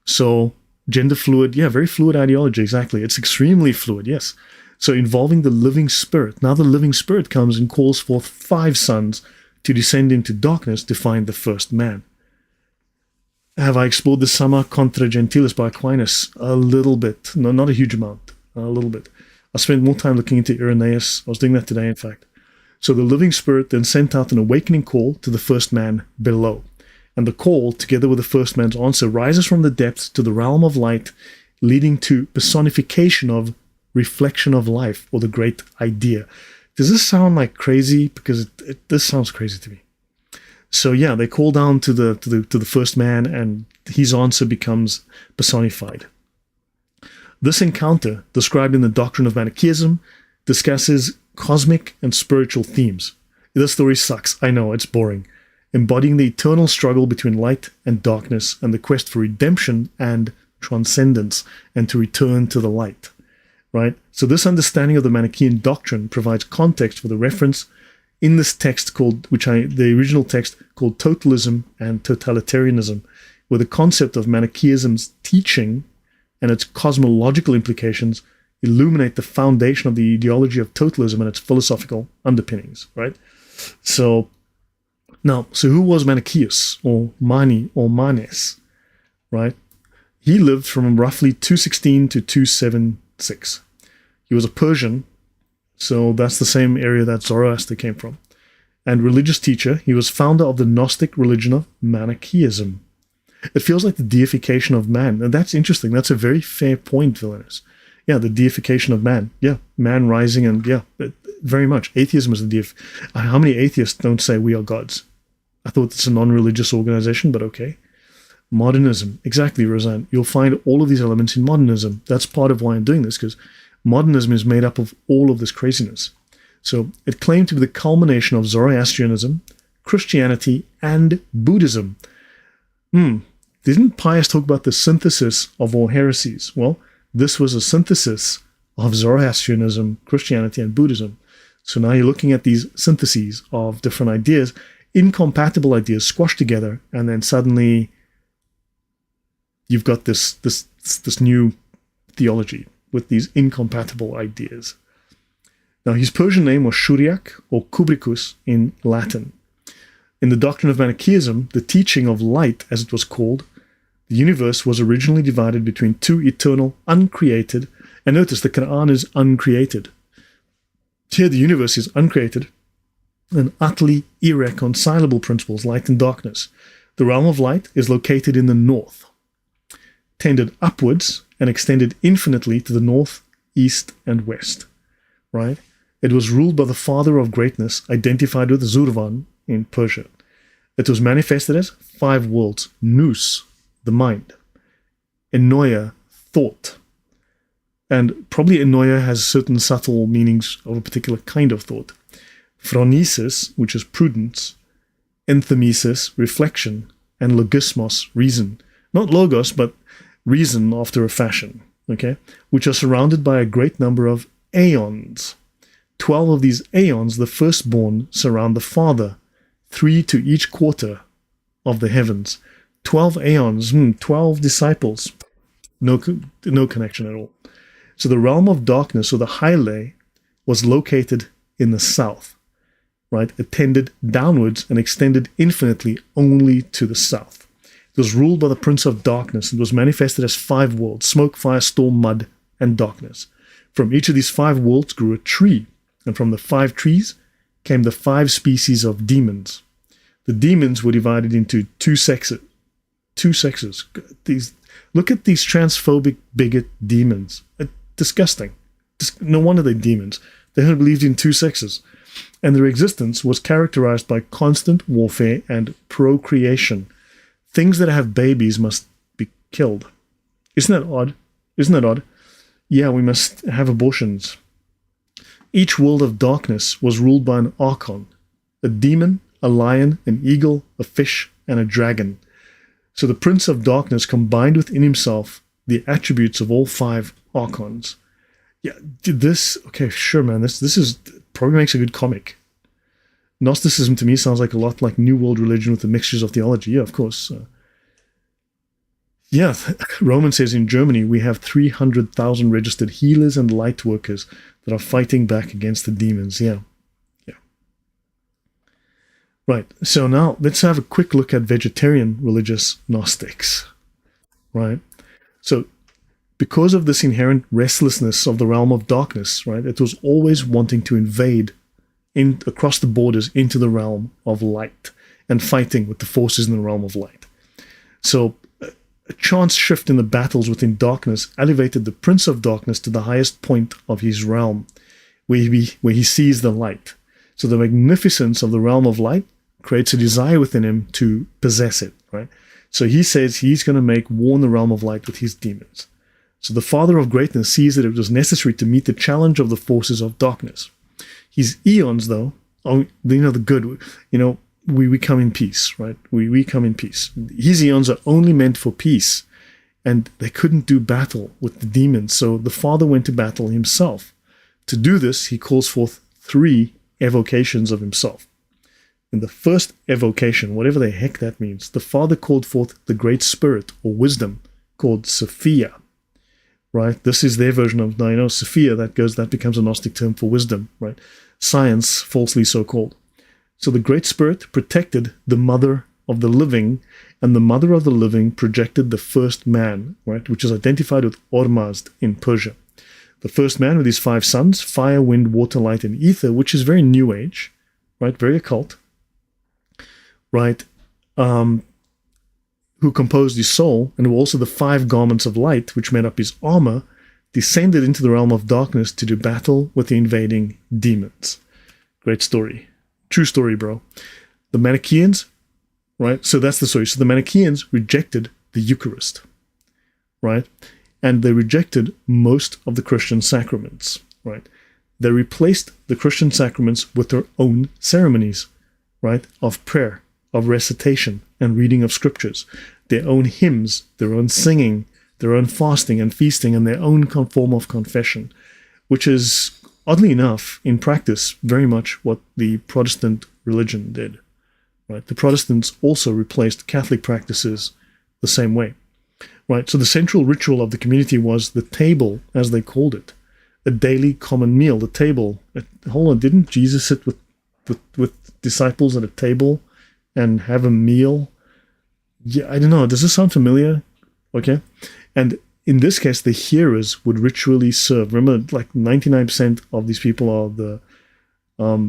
Speaker 1: So gender fluid, very fluid ideology, exactly. It's extremely fluid, yes. So involving the living spirit. Now the living spirit comes and calls forth 5 sons to descend into darkness to find the first man. Have I explored the Summa Contra Gentiles by Aquinas? A little bit. No, not a huge amount. A little bit. I spent more time looking into Irenaeus. I was doing that today, in fact. So the living spirit then sent out an awakening call to the first man below. And the call, together with the first man's answer, rises from the depths to the realm of light, leading to personification of reflection of life, or the great idea. Does this sound like crazy? Because this sounds crazy to me. So yeah, they call down to the first man, and his answer becomes personified. This encounter, described in the Doctrine of Manichaeism, discusses cosmic and spiritual themes. This story sucks. I know, it's boring. Embodying the eternal struggle between light and darkness, and the quest for redemption and transcendence, and to return to the light. Right? So this understanding of the Manichaean doctrine provides context for the reference in this text called, the original text called Totalism and Totalitarianism, where the concept of Manichaeism's teaching and its cosmological implications illuminate the foundation of the ideology of totalism and its philosophical underpinnings, right? So who was Manichaeus, or Mani, or Manes, right? He lived from roughly 216 to 276. He was a Persian, so that's the same area that Zoroaster came from. And religious teacher, he was founder of the Gnostic religion of Manichaeism. It feels like the deification of man, and that's interesting. That's a very fair point, Villainous. Yeah, the deification of man. Yeah, man rising, and yeah, very much. Atheism is the deif. How many atheists don't say we are gods? I thought it's a non-religious organization, but okay. Modernism, exactly, Roseanne. You'll find all of these elements in modernism. That's part of why I'm doing this, because modernism is made up of all of this craziness. So it claimed to be the culmination of Zoroastrianism, Christianity, and Buddhism. Didn't Pius talk about the synthesis of all heresies? Well, this was a synthesis of Zoroastrianism, Christianity, and Buddhism. So now you're looking at these syntheses of different ideas, incompatible ideas squashed together, and then suddenly you've got this new theology with these incompatible ideas. Now, his Persian name was Shuriak, or Kubricus in Latin. In the Doctrine of Manichaeism, the teaching of light, as it was called, the universe was originally divided between two eternal, uncreated, and notice the Quran is uncreated. Here the universe is uncreated, and utterly irreconcilable principles, light and darkness. The realm of light is located in the north, tended upwards, and extended infinitely to the north, east, and west. Right? It was ruled by the father of greatness, identified with Zurvan in Persia. It was manifested as 5 worlds: nous, the mind; Ennoia, thought. And probably Ennoia has certain subtle meanings of a particular kind of thought. Phronesis, which is prudence; enthemesis, reflection; and logismos, reason. Not logos, but reason after a fashion, okay? Which are surrounded by a great number of aeons. 12 of these aeons, the firstborn, surround the Father, 3 to each quarter of the heavens. 12 aeons, 12 disciples. No connection at all. So the realm of darkness, or the Hylae, was located in the south, right? It tended downwards and extended infinitely only to the south. It was ruled by the Prince of Darkness and was manifested as 5 worlds: smoke, fire, storm, mud, and darkness. From each of these 5 worlds grew a tree, and from the 5 trees came the 5 species of demons. The demons were divided into two sexes. Look at these transphobic, bigot demons. Disgusting. No wonder they're demons. They had believed in 2 sexes. And their existence was characterized by constant warfare and procreation. Things that have babies must be killed. Isn't that odd? Isn't that odd? Yeah, we must have abortions. Each world of darkness was ruled by an archon: a demon, a lion, an eagle, a fish, and a dragon. So the Prince of Darkness combined within himself the attributes of all 5 archons. Yeah, okay, sure, man, this is probably makes a good comic. Gnosticism to me sounds like a lot like New World religion with the mixtures of theology. Yeah, of course. Roman says in Germany we have 300,000 registered healers and light workers that are fighting back against the demons. Yeah. Right, so now let's have a quick look at vegetarian religious Gnostics. Right, so because of this inherent restlessness of the realm of darkness, right, it was always wanting to invade across the borders into the realm of light and fighting with the forces in the realm of light. So a chance shift in the battles within darkness elevated the Prince of Darkness to the highest point of his realm, where he sees the light. So the magnificence of the realm of light creates a desire within him to possess it, right? So he says he's going to make war in the realm of light with his demons. So the Father of Greatness sees that it was necessary to meet the challenge of the forces of darkness. His eons, though, the good, we come in peace, right? We come in peace. His eons are only meant for peace, and they couldn't do battle with the demons, so the Father went to battle himself. To do this, he calls forth 3 evocations of himself. In the first evocation, whatever the heck that means, the Father called forth the Great Spirit, or wisdom, called Sophia. Right? This is their version of, Sophia, that becomes a Gnostic term for wisdom, right? Science, falsely so called. So the Great Spirit protected the mother of the living, and the mother of the living projected the first man, right? Which is identified with Ormazd in Persia. The first man with his 5 sons, fire, wind, water, light, and ether, which is very New Age, right? Very occult, right? Who composed his soul, and were also the 5 garments of light, which made up his armor, descended into the realm of darkness to do battle with the invading demons. Great story. True story, bro. The Manichaeans, right? So that's the story. So the Manichaeans rejected the Eucharist, right? And they rejected most of the Christian sacraments, right? They replaced the Christian sacraments with their own ceremonies, right? Of prayer, of recitation, and reading of scriptures, their own hymns, their own singing, their own fasting and feasting, and their own form of confession, which is, oddly enough, in practice, very much what the Protestant religion did. Right? The Protestants also replaced Catholic practices the same way. Right? So the central ritual of the community was the table, as they called it, a daily common meal. The table. Hold on, didn't Jesus sit with disciples at a table and have a meal? Yeah, I don't know. Does this sound familiar? Okay. And in this case, the hearers would ritually serve. Remember, like 99% of these people are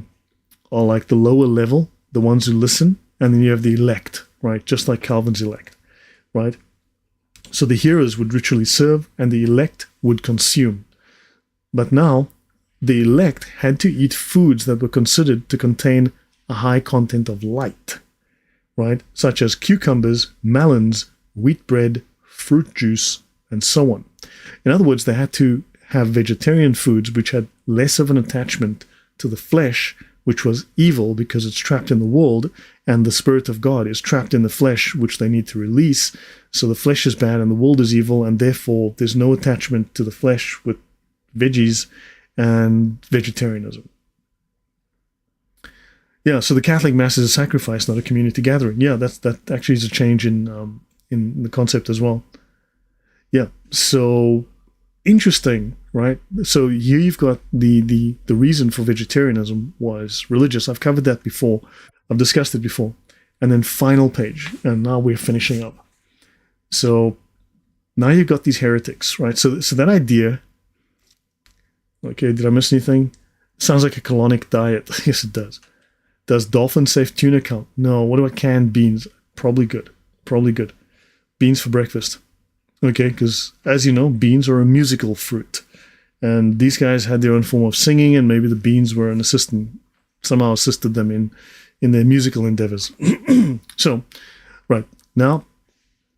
Speaker 1: like the lower level, the ones who listen, and then you have the elect, right? Just like Calvin's elect, right? So the hearers would ritually serve, and the elect would consume. But now, the elect had to eat foods that were considered to contain a high content of light, right? Such as cucumbers, melons, wheat bread, fruit juice, and so on. In other words, they had to have vegetarian foods which had less of an attachment to the flesh, which was evil because it's trapped in the world, and the Spirit of God is trapped in the flesh, which they need to release. So the flesh is bad and the world is evil, and therefore there's no attachment to the flesh with veggies and vegetarianism. Yeah, so the Catholic Mass is a sacrifice, not a community gathering. Yeah, that actually is a change in the concept as well. Yeah, so interesting, right? So here you've got the reason for vegetarianism was religious. I've covered that before. I've discussed it before. And then final page, and now we're finishing up. So now you've got these heretics, right? So that idea, okay, did I miss anything? Sounds like a colonic diet. Yes, it does. Does dolphin safe tuna count? No. What about canned beans? Probably good. Beans for breakfast. Okay, because as you know, beans are a musical fruit. And these guys had their own form of singing, and maybe the beans were an assistant, somehow assisted them in their musical endeavors. So, right, now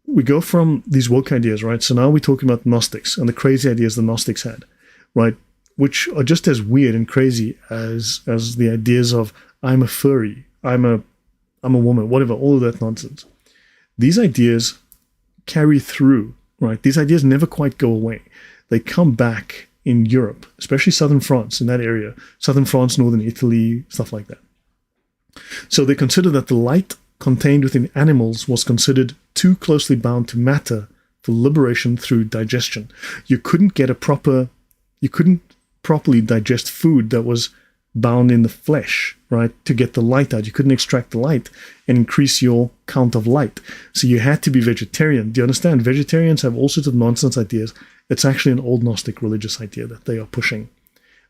Speaker 1: we go from these woke ideas, right? So now we're talking about Gnostics and the crazy ideas the Gnostics had, right? Which are just as weird and crazy as the ideas of I'm a furry, I'm a woman, whatever, all of that nonsense. These ideas carry through, right? These ideas never quite go away. They come back in Europe, especially southern France, in that area. Southern France, northern Italy, stuff like that. So they consider that the light contained within animals was considered too closely bound to matter for liberation through digestion. You couldn't properly digest food that was bound in the flesh, right, to get the light out. You couldn't extract the light and increase your count of light. So you had to be vegetarian. Do you understand? Vegetarians have all sorts of nonsense ideas. It's actually an old Gnostic religious idea that they are pushing,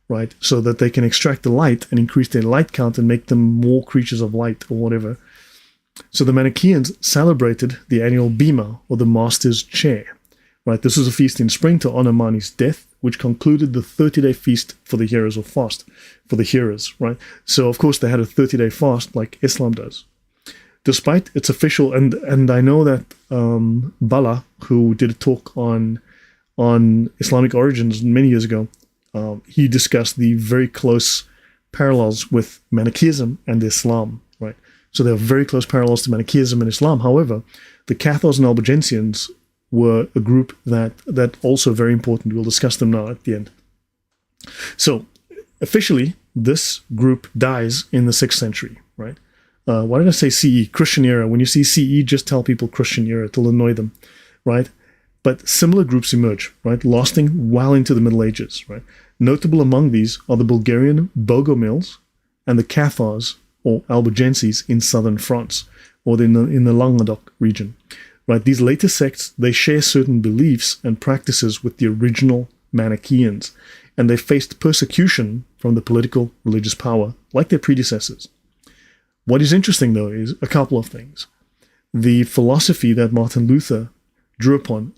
Speaker 1: right, so that they can extract the light and increase their light count and make them more creatures of light or whatever. So the Manichaeans celebrated the annual bema, or the master's chair, right? This was a feast in spring to honor Mani's death, which concluded the 30-day feast for the hearers, or fast for the hearers, right? So, of course, they had a 30-day fast like Islam does. Despite its official, and I know that Bala, who did a talk on Islamic origins many years ago, he discussed the very close parallels with Manichaeism and Islam, right? So there are very close parallels to Manichaeism and Islam. However, the Cathars and Albigensians were a group that also very important. We'll discuss them now at the end. So officially, this group dies in the 6th century, right? Why did I say CE? Christian era. When you see CE, just tell people Christian era. It'll annoy them, right? But similar groups emerge, right? Lasting well into the Middle Ages, right? Notable among these are the Bulgarian Bogomils and the Cathars, or Albigenses, in southern France, or in the Languedoc region, right? These later sects, they share certain beliefs and practices with the original Manichaeans, and they faced persecution from the political religious power, like their predecessors. What is interesting, though, is a couple of things. The philosophy that Martin Luther drew upon,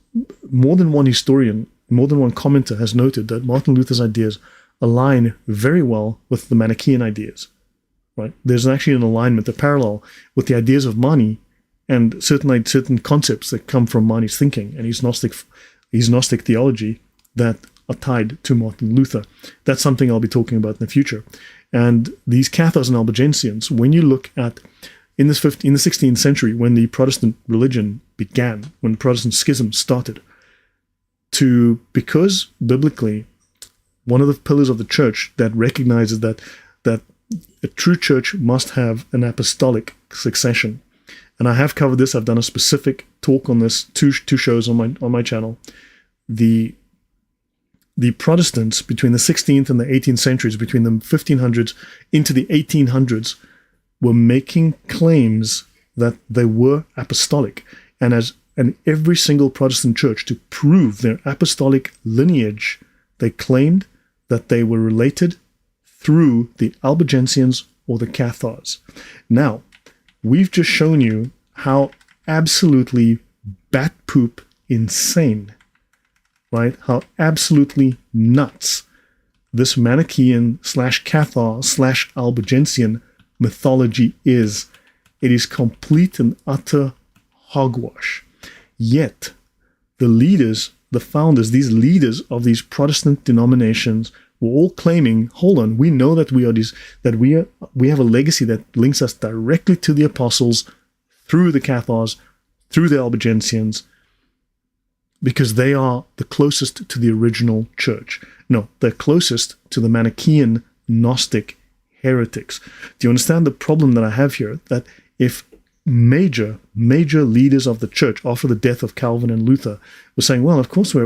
Speaker 1: more than one historian, more than one commenter has noted that Martin Luther's ideas align very well with the Manichaean ideas, right? There's actually an alignment, a parallel with the ideas of Mani and certain concepts that come from Mani's thinking and his Gnostic theology that are tied to Martin Luther. That's something I'll be talking about in the future. And these Cathars and Albigensians, when you look at in the 16th century, when the Protestant religion began, when the Protestant schism started, because biblically, one of the pillars of the church that recognizes that a true church must have an apostolic succession. And I have covered this. I've done a specific talk on this, two shows on my channel. The Protestants between the 16th and the 18th centuries, between the 1500s into the 1800s, were making claims that they were apostolic. And every single Protestant church, to prove their apostolic lineage, they claimed that they were related through the Albigensians or the Cathars. Now, we've just shown you how absolutely bat poop insane, right? How absolutely nuts this Manichaean / Cathar / Albigensian mythology is. It is complete and utter hogwash. Yet, the leaders, the founders, these leaders of these Protestant denominations were all claiming, hold on, we know that we have a legacy that links us directly to the apostles through the Cathars, through the Albigensians, because they are the closest to the original church. No, they're closest to the Manichaean Gnostic heretics. Do you understand the problem that I have here? That if major leaders of the church after the death of Calvin and Luther were saying, well, of course we are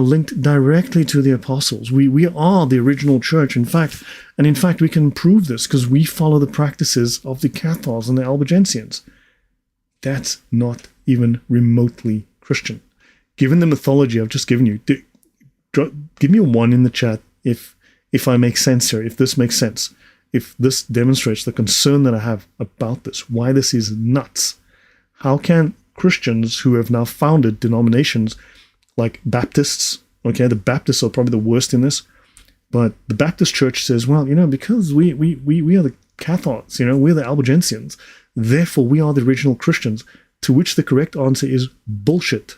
Speaker 1: linked directly to the apostles. We are the original church. In fact, we can prove this because we follow the practices of the Cathars and the Albigensians. That's not even remotely Christian. Given the mythology I've just given you, give me a 1 in the chat if I make sense here, if this makes sense. If this demonstrates the concern that I have about this, why this is nuts. How can Christians who have now founded denominations like Baptists, okay, the Baptists are probably the worst in this, but the Baptist church says, well, because we are the Cathars, we're the Albigensians, therefore we are the original Christians, to which the correct answer is bullshit.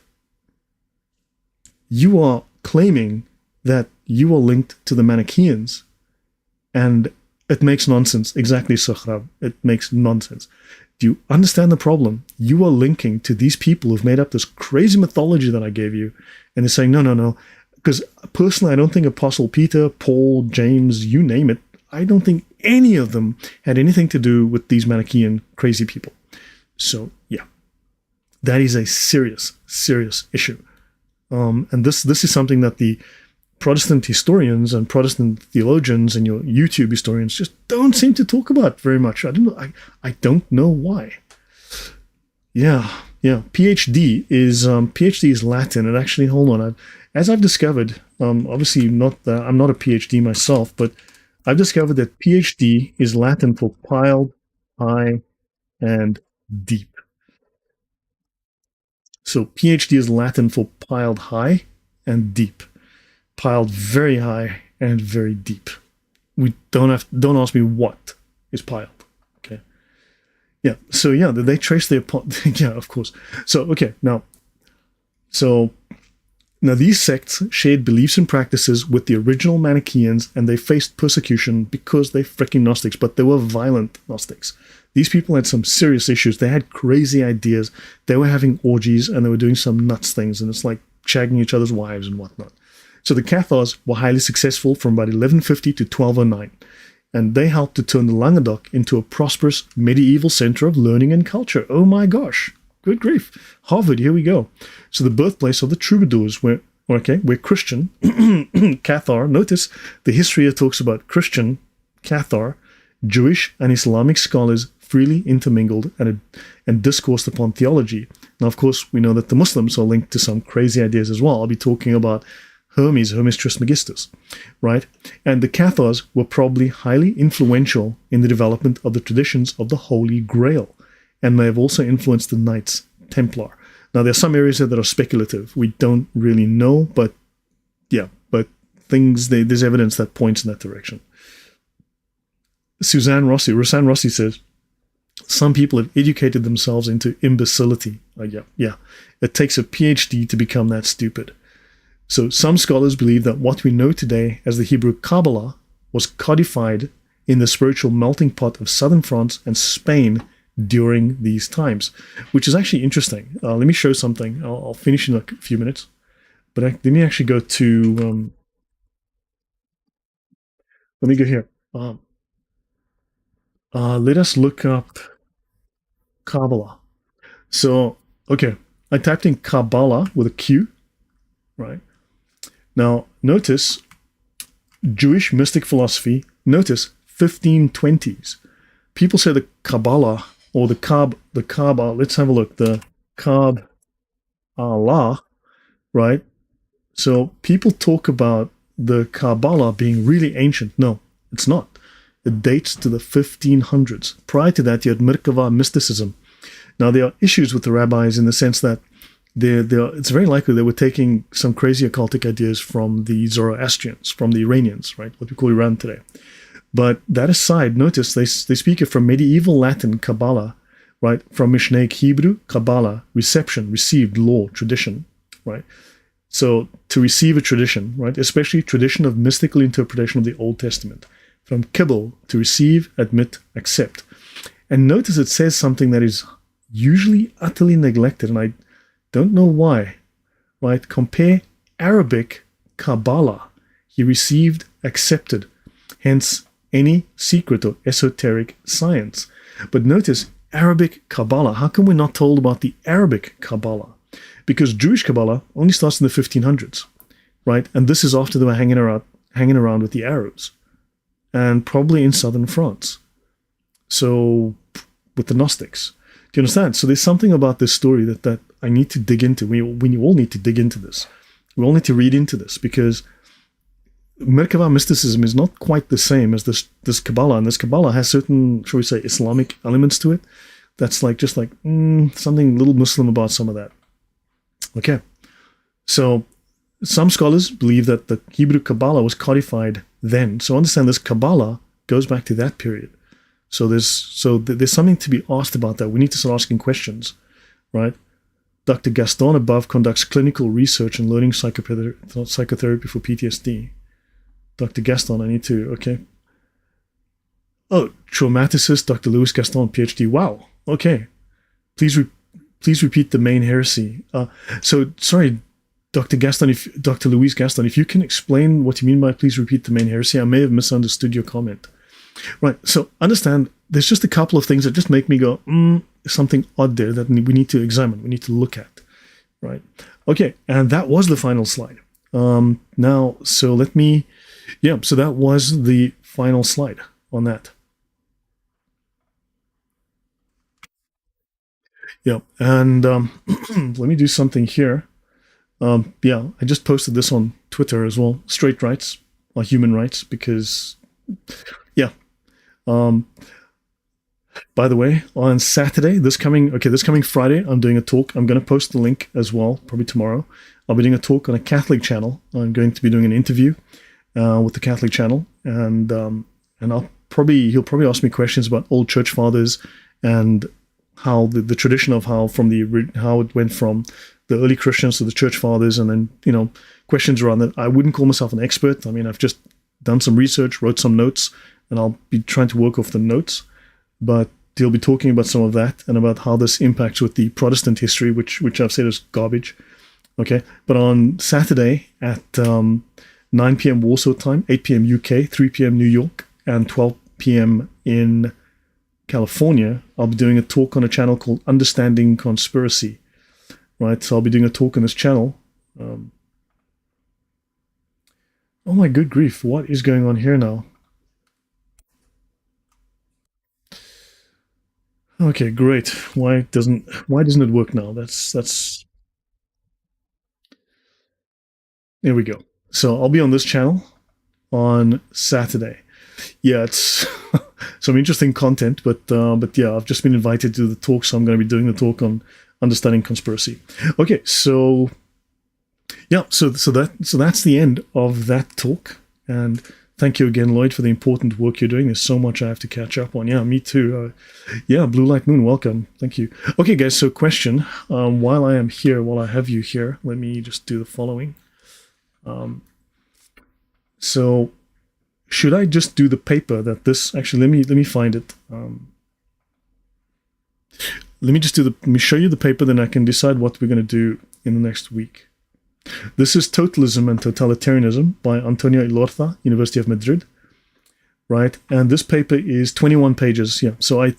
Speaker 1: You are claiming that you are linked to the Manichaeans, and it makes nonsense. Exactly, Sohrab. It makes nonsense. Do you understand the problem? You are linking to these people who've made up this crazy mythology that I gave you, and they're saying, no. Because personally, I don't think Apostle Peter, Paul, James, you name it, I don't think any of them had anything to do with these Manichaean crazy people. So, yeah. That is a serious, serious issue. And this is something that the Protestant historians and Protestant theologians and your YouTube historians just don't seem to talk about very much. I don't know why. Yeah. PhD is Latin. And actually, hold on. As I've discovered, obviously I'm not a PhD myself, but I've discovered that PhD is Latin for piled, high, and deep. So PhD is Latin for piled high and deep. Piled very high and very deep. We don't ask me what is piled. Okay. Yeah. So yeah, they trace their yeah, of course. So okay, so now these sects shared beliefs and practices with the original Manichaeans, and they faced persecution because they freaking Gnostics, but they were violent Gnostics. These people had some serious issues. They had crazy ideas. They were having orgies, and they were doing some nuts things, and it's like shagging each other's wives and whatnot. So the Cathars were highly successful from about 1150 to 1209, and they helped to turn the Languedoc into a prosperous medieval center of learning and culture. Oh my gosh, good grief. Harvard, here we go. So the birthplace of the troubadours were Christian, Cathar. Notice the history here talks about Christian, Cathar, Jewish and Islamic scholars freely intermingled and discoursed upon theology. Now, of course, we know that the Muslims are linked to some crazy ideas as well. I'll be talking about Hermes Trismegistus, right? And the Cathars were probably highly influential in the development of the traditions of the Holy Grail, and may have also influenced the Knights Templar. Now, there are some areas that are speculative. We don't really know, but yeah, but there's evidence that points in that direction. Rosanne Rossi says, some people have educated themselves into imbecility. Yeah. It takes a PhD to become that stupid. So some scholars believe that what we know today as the Hebrew Kabbalah was codified in the spiritual melting pot of southern France and Spain during these times, which is actually interesting. Let me show something. I'll finish in a few minutes. But let me actually go to... let me go here. Let us look up Kabbalah. So, okay, I typed in Kabbalah with a Q, right? Now, notice Jewish mystic philosophy. Notice 1520s. People say the Kabbalah or the Kaaba. Let's have a look. The Kabbalah, right? So people talk about the Kabbalah being really ancient. No, it's not. It dates to the 1500s. Prior to that, you had Merkava mysticism. Now, there are issues with the rabbis in the sense that it's very likely they were taking some crazy occultic ideas from the Zoroastrians, from the Iranians, right? What we call Iran today. But that aside, notice they speak it from medieval Latin, Kabbalah, right? From Mishnaic Hebrew, Kabbalah, reception, received, law, tradition, right? So to receive a tradition, right? Especially tradition of mystical interpretation of the Old Testament. From Kibbel, to receive, admit, accept. And notice it says something that is usually utterly neglected, and I don't know why, right? Compare Arabic Kabbalah. He received, accepted, hence any secret or esoteric science. But notice Arabic Kabbalah. How come we're not told about the Arabic Kabbalah? Because Jewish Kabbalah only starts in the 1500s, right? And this is after they were hanging around with the Arabs, and probably in southern France. So, with the Gnostics. Do you understand? So there's something about this story that I need to dig into. We all need to dig into this. We all need to read into this, because Merkava mysticism is not quite the same as this Kabbalah, and this Kabbalah has certain, shall we say, Islamic elements to it. That's like just like something little Muslim about some of that. Okay, so some scholars believe that the Hebrew Kabbalah was codified then. So understand this Kabbalah goes back to that period. So there's something to be asked about that. We need to start asking questions, right? Dr. Gaston above conducts clinical research and learning psychotherapy for PTSD. Dr. Gaston, I need to, okay. Oh, traumaticist, Dr. Louis Gaston, PhD. Wow, okay. Please repeat the main heresy. So, sorry, Dr. Louis Gaston, if you can explain what you mean by please repeat the main heresy, I may have misunderstood your comment. Right, so understand, there's just a couple of things that just make me go, something odd there that we need to examine, we need to look at, right? Okay, and that was the final slide. Now, so let me, so that was the final slide on that. Yeah, and let me do something here. I just posted this on Twitter as well. Straight rights are human rights, because, By the way, on Saturday, this coming Friday, I'm doing a talk. I'm going to post the link as well, probably tomorrow. I'll be doing a talk on a Catholic channel. I'm going to be doing an interview with the Catholic channel, and he'll probably ask me questions about old church fathers and how the tradition of how it went from the early Christians to the church fathers, and then questions around that. I wouldn't call myself an expert. I mean, I've just done some research, wrote some notes, and I'll be trying to work off the notes. But he'll be talking about some of that and about how this impacts with the Protestant history, which I've said is garbage. Okay, but on Saturday at 9 p.m. Warsaw time, 8 p.m. UK, 3 p.m. New York, and 12 p.m. in California, I'll be doing a talk on a channel called Understanding Conspiracy. Right, so I'll be doing a talk on this channel. Oh my good grief, what is going on here now? Okay, great. Why doesn't it work now? That's There we go. So I'll be on this channel on Saturday. Yeah, it's some interesting content, but yeah, I've just been invited to the talk, so I'm going to be doing the talk on understanding conspiracy. Okay, so yeah, so that's the end of that talk, and thank you again, Lloyd, for the important work you're doing. There's so much I have to catch up on. Yeah, me too. Yeah, Blue Light Moon, welcome. Thank you. Okay, guys, so question. While I have you here, let me just do the following. So should I just do the paper that this, actually, let me find it. Let me show you the paper, then I can decide what we're going to do in the next week. This is Totalism and Totalitarianism by Antonio Ilorza, University of Madrid. Right, and this paper is 21 pages. Yeah, so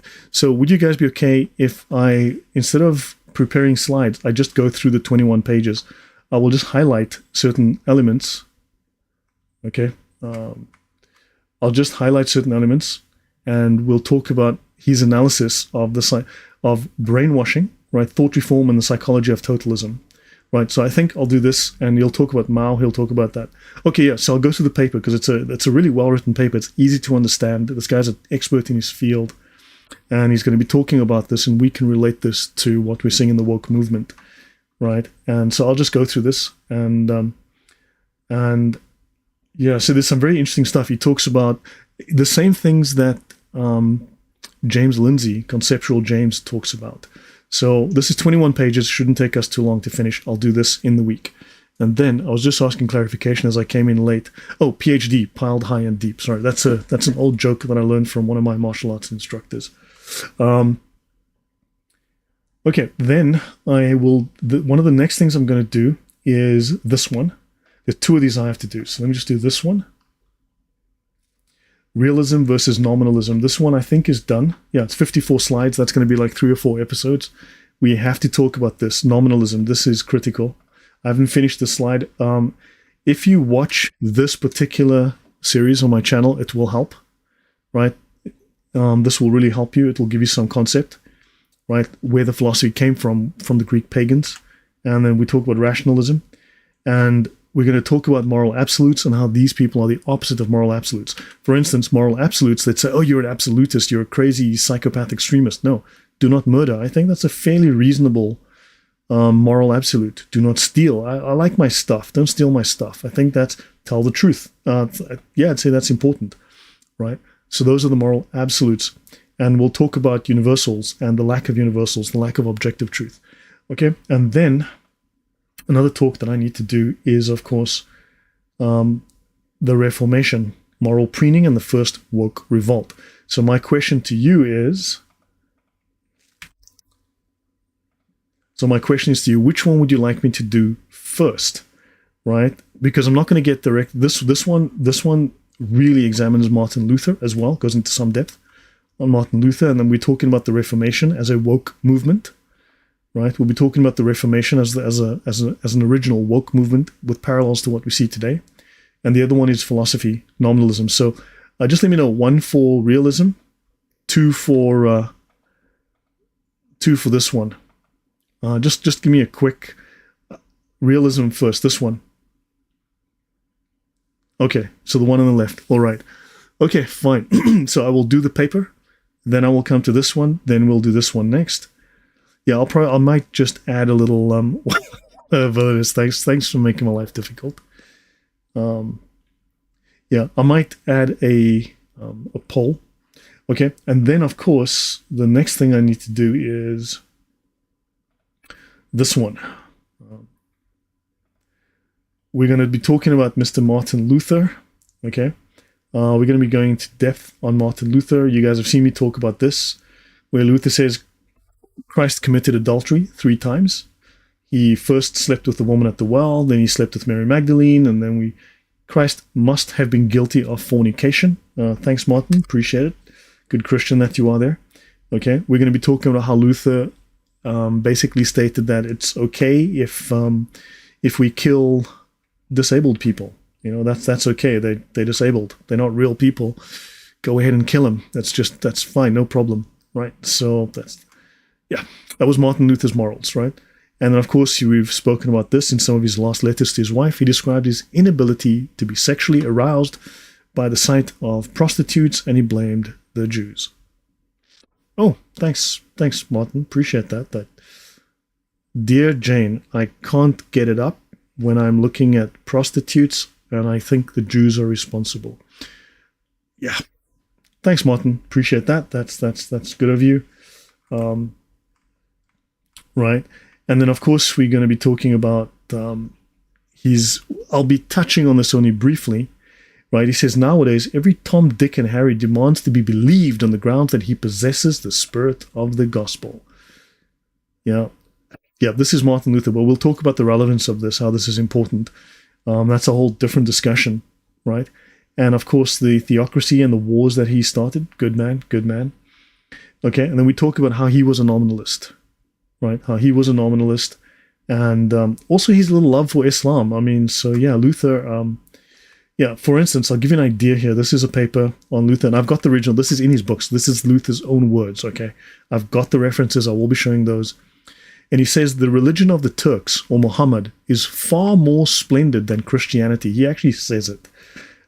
Speaker 1: would you guys be okay if I, instead of preparing slides, I just go through the 21 pages? I will just highlight certain elements. Okay, I'll just highlight certain elements, and we'll talk about his analysis of brainwashing, right, thought reform, and the psychology of totalism. Right, so I think I'll do this, and he'll talk about Mao. He'll talk about that. Okay, yeah. So I'll go through the paper because it's a really well written paper. It's easy to understand. This guy's an expert in his field, and he's going to be talking about this, and we can relate this to what we're seeing in the woke movement, right? And so I'll just go through this, and yeah. So there's some very interesting stuff. He talks about the same things that James Lindsay, Conceptual James, talks about. So this is 21 pages, shouldn't take us too long to finish. I'll do this in the week. And then I was just asking clarification as I came in late. Oh, PhD, piled high and deep. Sorry, that's an old joke that I learned from one of my martial arts instructors. Okay, then one of the next things I'm going to do is this one. There's two of these I have to do. So let me just do this one. Realism versus nominalism. This one I think is done. Yeah, it's 54 slides. That's going to be like 3 or 4 episodes. We have to talk about this. Nominalism. This is critical. I haven't finished the slide. If you watch this particular series on my channel, it will help, right? This will really help you. It will give you some concept, right? Where the philosophy came from the Greek pagans. And then we talk about rationalism. And we're going to talk about moral absolutes and how these people are the opposite of moral absolutes. For instance, moral absolutes, they'd say, oh, you're an absolutist, you're a crazy psychopath extremist. No, do not murder. I think that's a fairly reasonable moral absolute. Do not steal. I like my stuff. Don't steal my stuff. I think that's tell the truth. Yeah, I'd say that's important, right? So those are the moral absolutes. And we'll talk about universals and the lack of universals, the lack of objective truth. Okay, and then another talk that I need to do is, of course, the Reformation, moral preening, and the first woke revolt. So my question to you is, which one would you like me to do first, right? Because I'm not going to get direct. This one really examines Martin Luther as well, goes into some depth on Martin Luther, and then we're talking about the Reformation as a woke movement. Right, we'll be talking about the Reformation as an original woke movement with parallels to what we see today, and the other one is philosophy, nominalism. So, just let me know: 1 for realism, 2 for this one. Just give me a quick realism first. This one. Okay, so the one on the left. All right. Okay, fine. So I will do the paper, Then I will come to this one. Then we'll do this one next. Yeah, I might just add a little bonus. Thanks for making my life difficult. Yeah, I might add a poll. Okay, and then of course the next thing I need to do is this one. We're going to be talking about Mr. Martin Luther. Okay, we're going to be going into depth on Martin Luther. You guys have seen me talk about this, where Luther says Christ committed adultery 3 times. He first slept with the woman at the well, then he slept with Mary Magdalene, and then Christ must have been guilty of fornication. Thanks, Martin. Appreciate it. Good Christian that you are there. Okay, we're going to be talking about how Luther basically stated that it's okay if we kill disabled people. You know, that's okay. They're disabled. They're not real people. Go ahead and kill them. That's fine. No problem. Right. So that was Martin Luther's morals, right? And then, of course, we've spoken about this in some of his last letters to his wife. He described his inability to be sexually aroused by the sight of prostitutes, and he blamed the Jews. Oh, thanks, Martin. Appreciate that. Dear Jane, I can't get it up when I'm looking at prostitutes, and I think the Jews are responsible. Yeah. Thanks, Martin. Appreciate that. That's good of you. Right. And then, of course, we're going to be talking about I'll be touching on this only briefly, right? He says, nowadays, every Tom, Dick, and Harry demands to be believed on the ground that he possesses the spirit of the gospel. Yeah, this is Martin Luther, but we'll talk about the relevance of this, how this is important. That's a whole different discussion, right? And, of course, the theocracy and the wars that he started. Good man. Okay, and then we talk about how he was a nominalist. Right, how he was a nominalist, and also his little love for Islam. I mean, so yeah, Luther. For instance, I'll give you an idea here. This is a paper on Luther, and I've got the original. This is in his books. This is Luther's own words. Okay, I've got the references. I will be showing those. And he says the religion of the Turks, or Muhammad, is far more splendid than Christianity. He actually says it.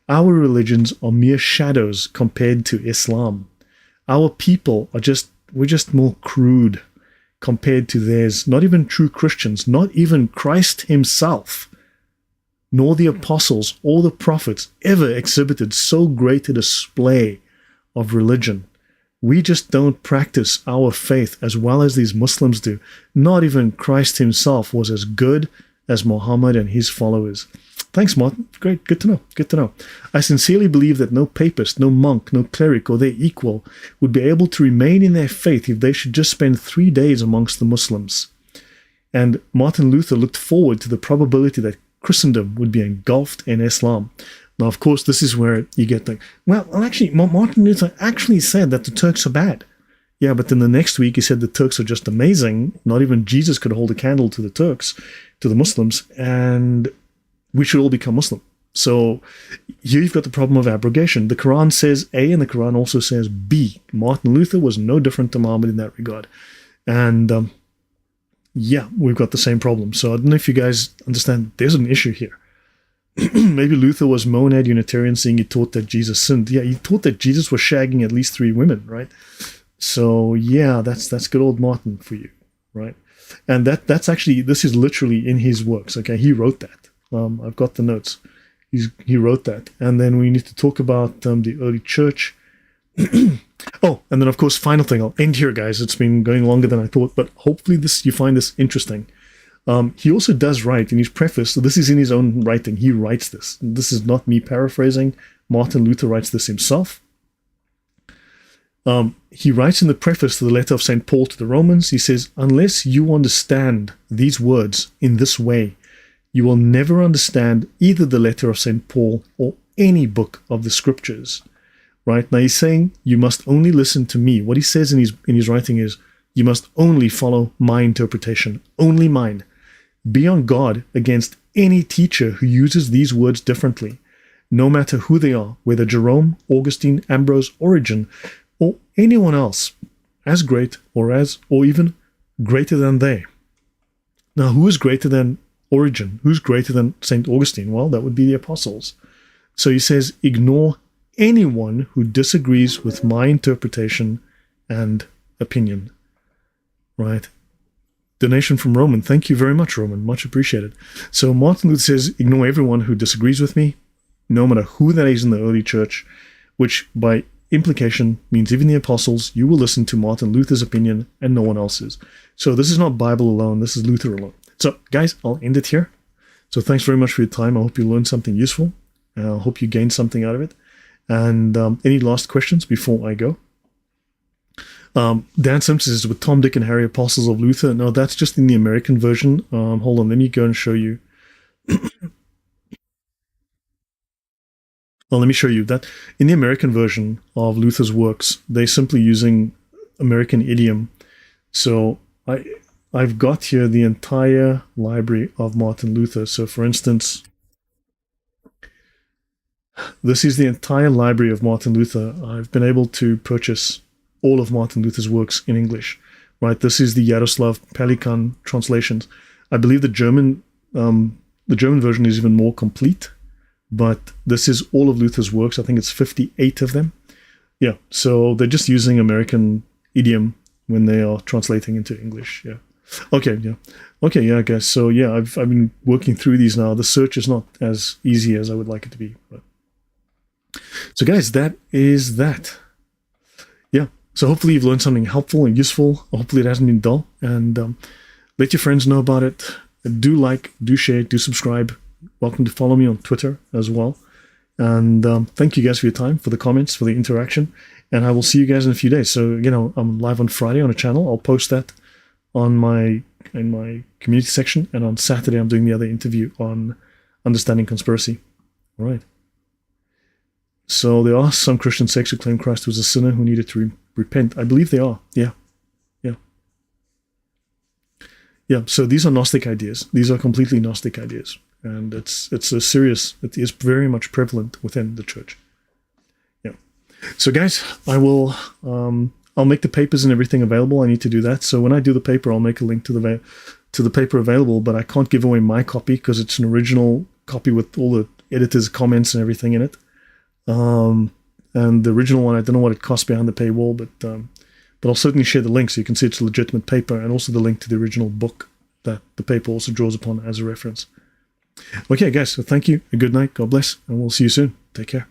Speaker 1: Our religions are mere shadows compared to Islam. Our people we're just more crude compared to theirs. Not even true Christians, not even Christ himself, nor the apostles or the prophets ever exhibited so great a display of religion. We just don't practice our faith as well as these Muslims do. Not even Christ himself was as good as Muhammad and his followers. Thanks, Martin. Great. Good to know. I sincerely believe that no papist, no monk, no cleric, or their equal would be able to remain in their faith if they should just spend 3 days amongst the Muslims. And Martin Luther looked forward to the probability that Christendom would be engulfed in Islam. Now, of course, this is where you get actually, Martin Luther actually said that the Turks are bad. Yeah, but then the next week he said the Turks are just amazing. Not even Jesus could hold a candle to the Turks, to the Muslims, and we should all become Muslim. So here you've got the problem of abrogation. The Quran says A and the Quran also says B. Martin Luther was no different to Muhammad in that regard. And we've got the same problem. So I don't know if you guys understand, there's an issue here. Maybe Luther was monad Unitarian, seeing he taught that Jesus sinned. Yeah, he taught that Jesus was shagging at least 3 women, right? So yeah, that's good old Martin for you, right? And that's actually, this is literally in his works. Okay, he wrote that. I've got the notes. He wrote that. And then we need to talk about the early church. Oh, and then of course, final thing. I'll end here, guys. It's been going longer than I thought, but hopefully you find this interesting. He also does write in his preface. So this is in his own writing. He writes this. This is not me paraphrasing. Martin Luther writes this himself. He writes in the preface to the letter of St. Paul to the Romans, he says, unless you understand these words in this way, you will never understand either the letter of St. Paul or any book of the scriptures. Right? Now he's saying, you must only listen to me. What he says in his writing is, you must only follow my interpretation, only mine. Be on guard against any teacher who uses these words differently, no matter who they are, whether Jerome, Augustine, Ambrose, Origen, or anyone else, as great or even greater than they. Now, who is greater than Origen? Who's greater than St. Augustine? Well, that would be the apostles. So he says, ignore anyone who disagrees with my interpretation and opinion. Right? Donation from Roman. Thank you very much, Roman. Much appreciated. So Martin Luther says, ignore everyone who disagrees with me, no matter who that is in the early church, which by implication means even the apostles, you will listen to Martin Luther's opinion and no one else's. So this is not Bible alone, this is Luther alone. So guys, I'll end it here. So thanks very much for your time. I hope you learned something useful. I hope you gained something out of it. And any last questions before I go? Dan Simpson says, with Tom, Dick, and Harry, Apostles of Luther. No, that's just in the American version. Hold on, let me go and show you. Well, let me show you that. In the American version of Luther's works, they're simply using American idiom. So I've got here the entire library of Martin Luther. So for instance, this is the entire library of Martin Luther. I've been able to purchase all of Martin Luther's works in English, right? This is the Yaroslav Pelikan translations. I believe the German version is even more complete, but this is all of Luther's works. I think it's 58 of them. Yeah, so they're just using American idiom when they are translating into English. Yeah. Okay. Yeah, I guess so. Yeah, I've been working through these now. The search is not as easy as I would like it to be. But. So, guys, that is that. Yeah. So hopefully you've learned something helpful and useful. Hopefully it hasn't been dull. And let your friends know about it. Do like, do share, do subscribe. Welcome to follow me on Twitter as well. And thank you guys for your time, for the comments, for the interaction. And I will see you guys in a few days. So, I'm live on Friday on a channel. I'll post that in my community section. And on Saturday, I'm doing the other interview on understanding conspiracy. All right. So there are some Christian sects who claim Christ was a sinner who needed to repent. I believe they are. Yeah. So these are Gnostic ideas. These are completely Gnostic ideas. And it is very much prevalent within the church. Yeah. So guys, I'll make the papers and everything available. I need to do that. So when I do the paper, I'll make a link to the paper available, but I can't give away my copy because it's an original copy with all the editor's comments and everything in it. And the original one, I don't know what it costs behind the paywall, but I'll certainly share the link so you can see it's a legitimate paper, and also the link to the original book that the paper also draws upon as a reference. Okay, guys, so thank you, a good night, God bless, and we'll see you soon. Take care.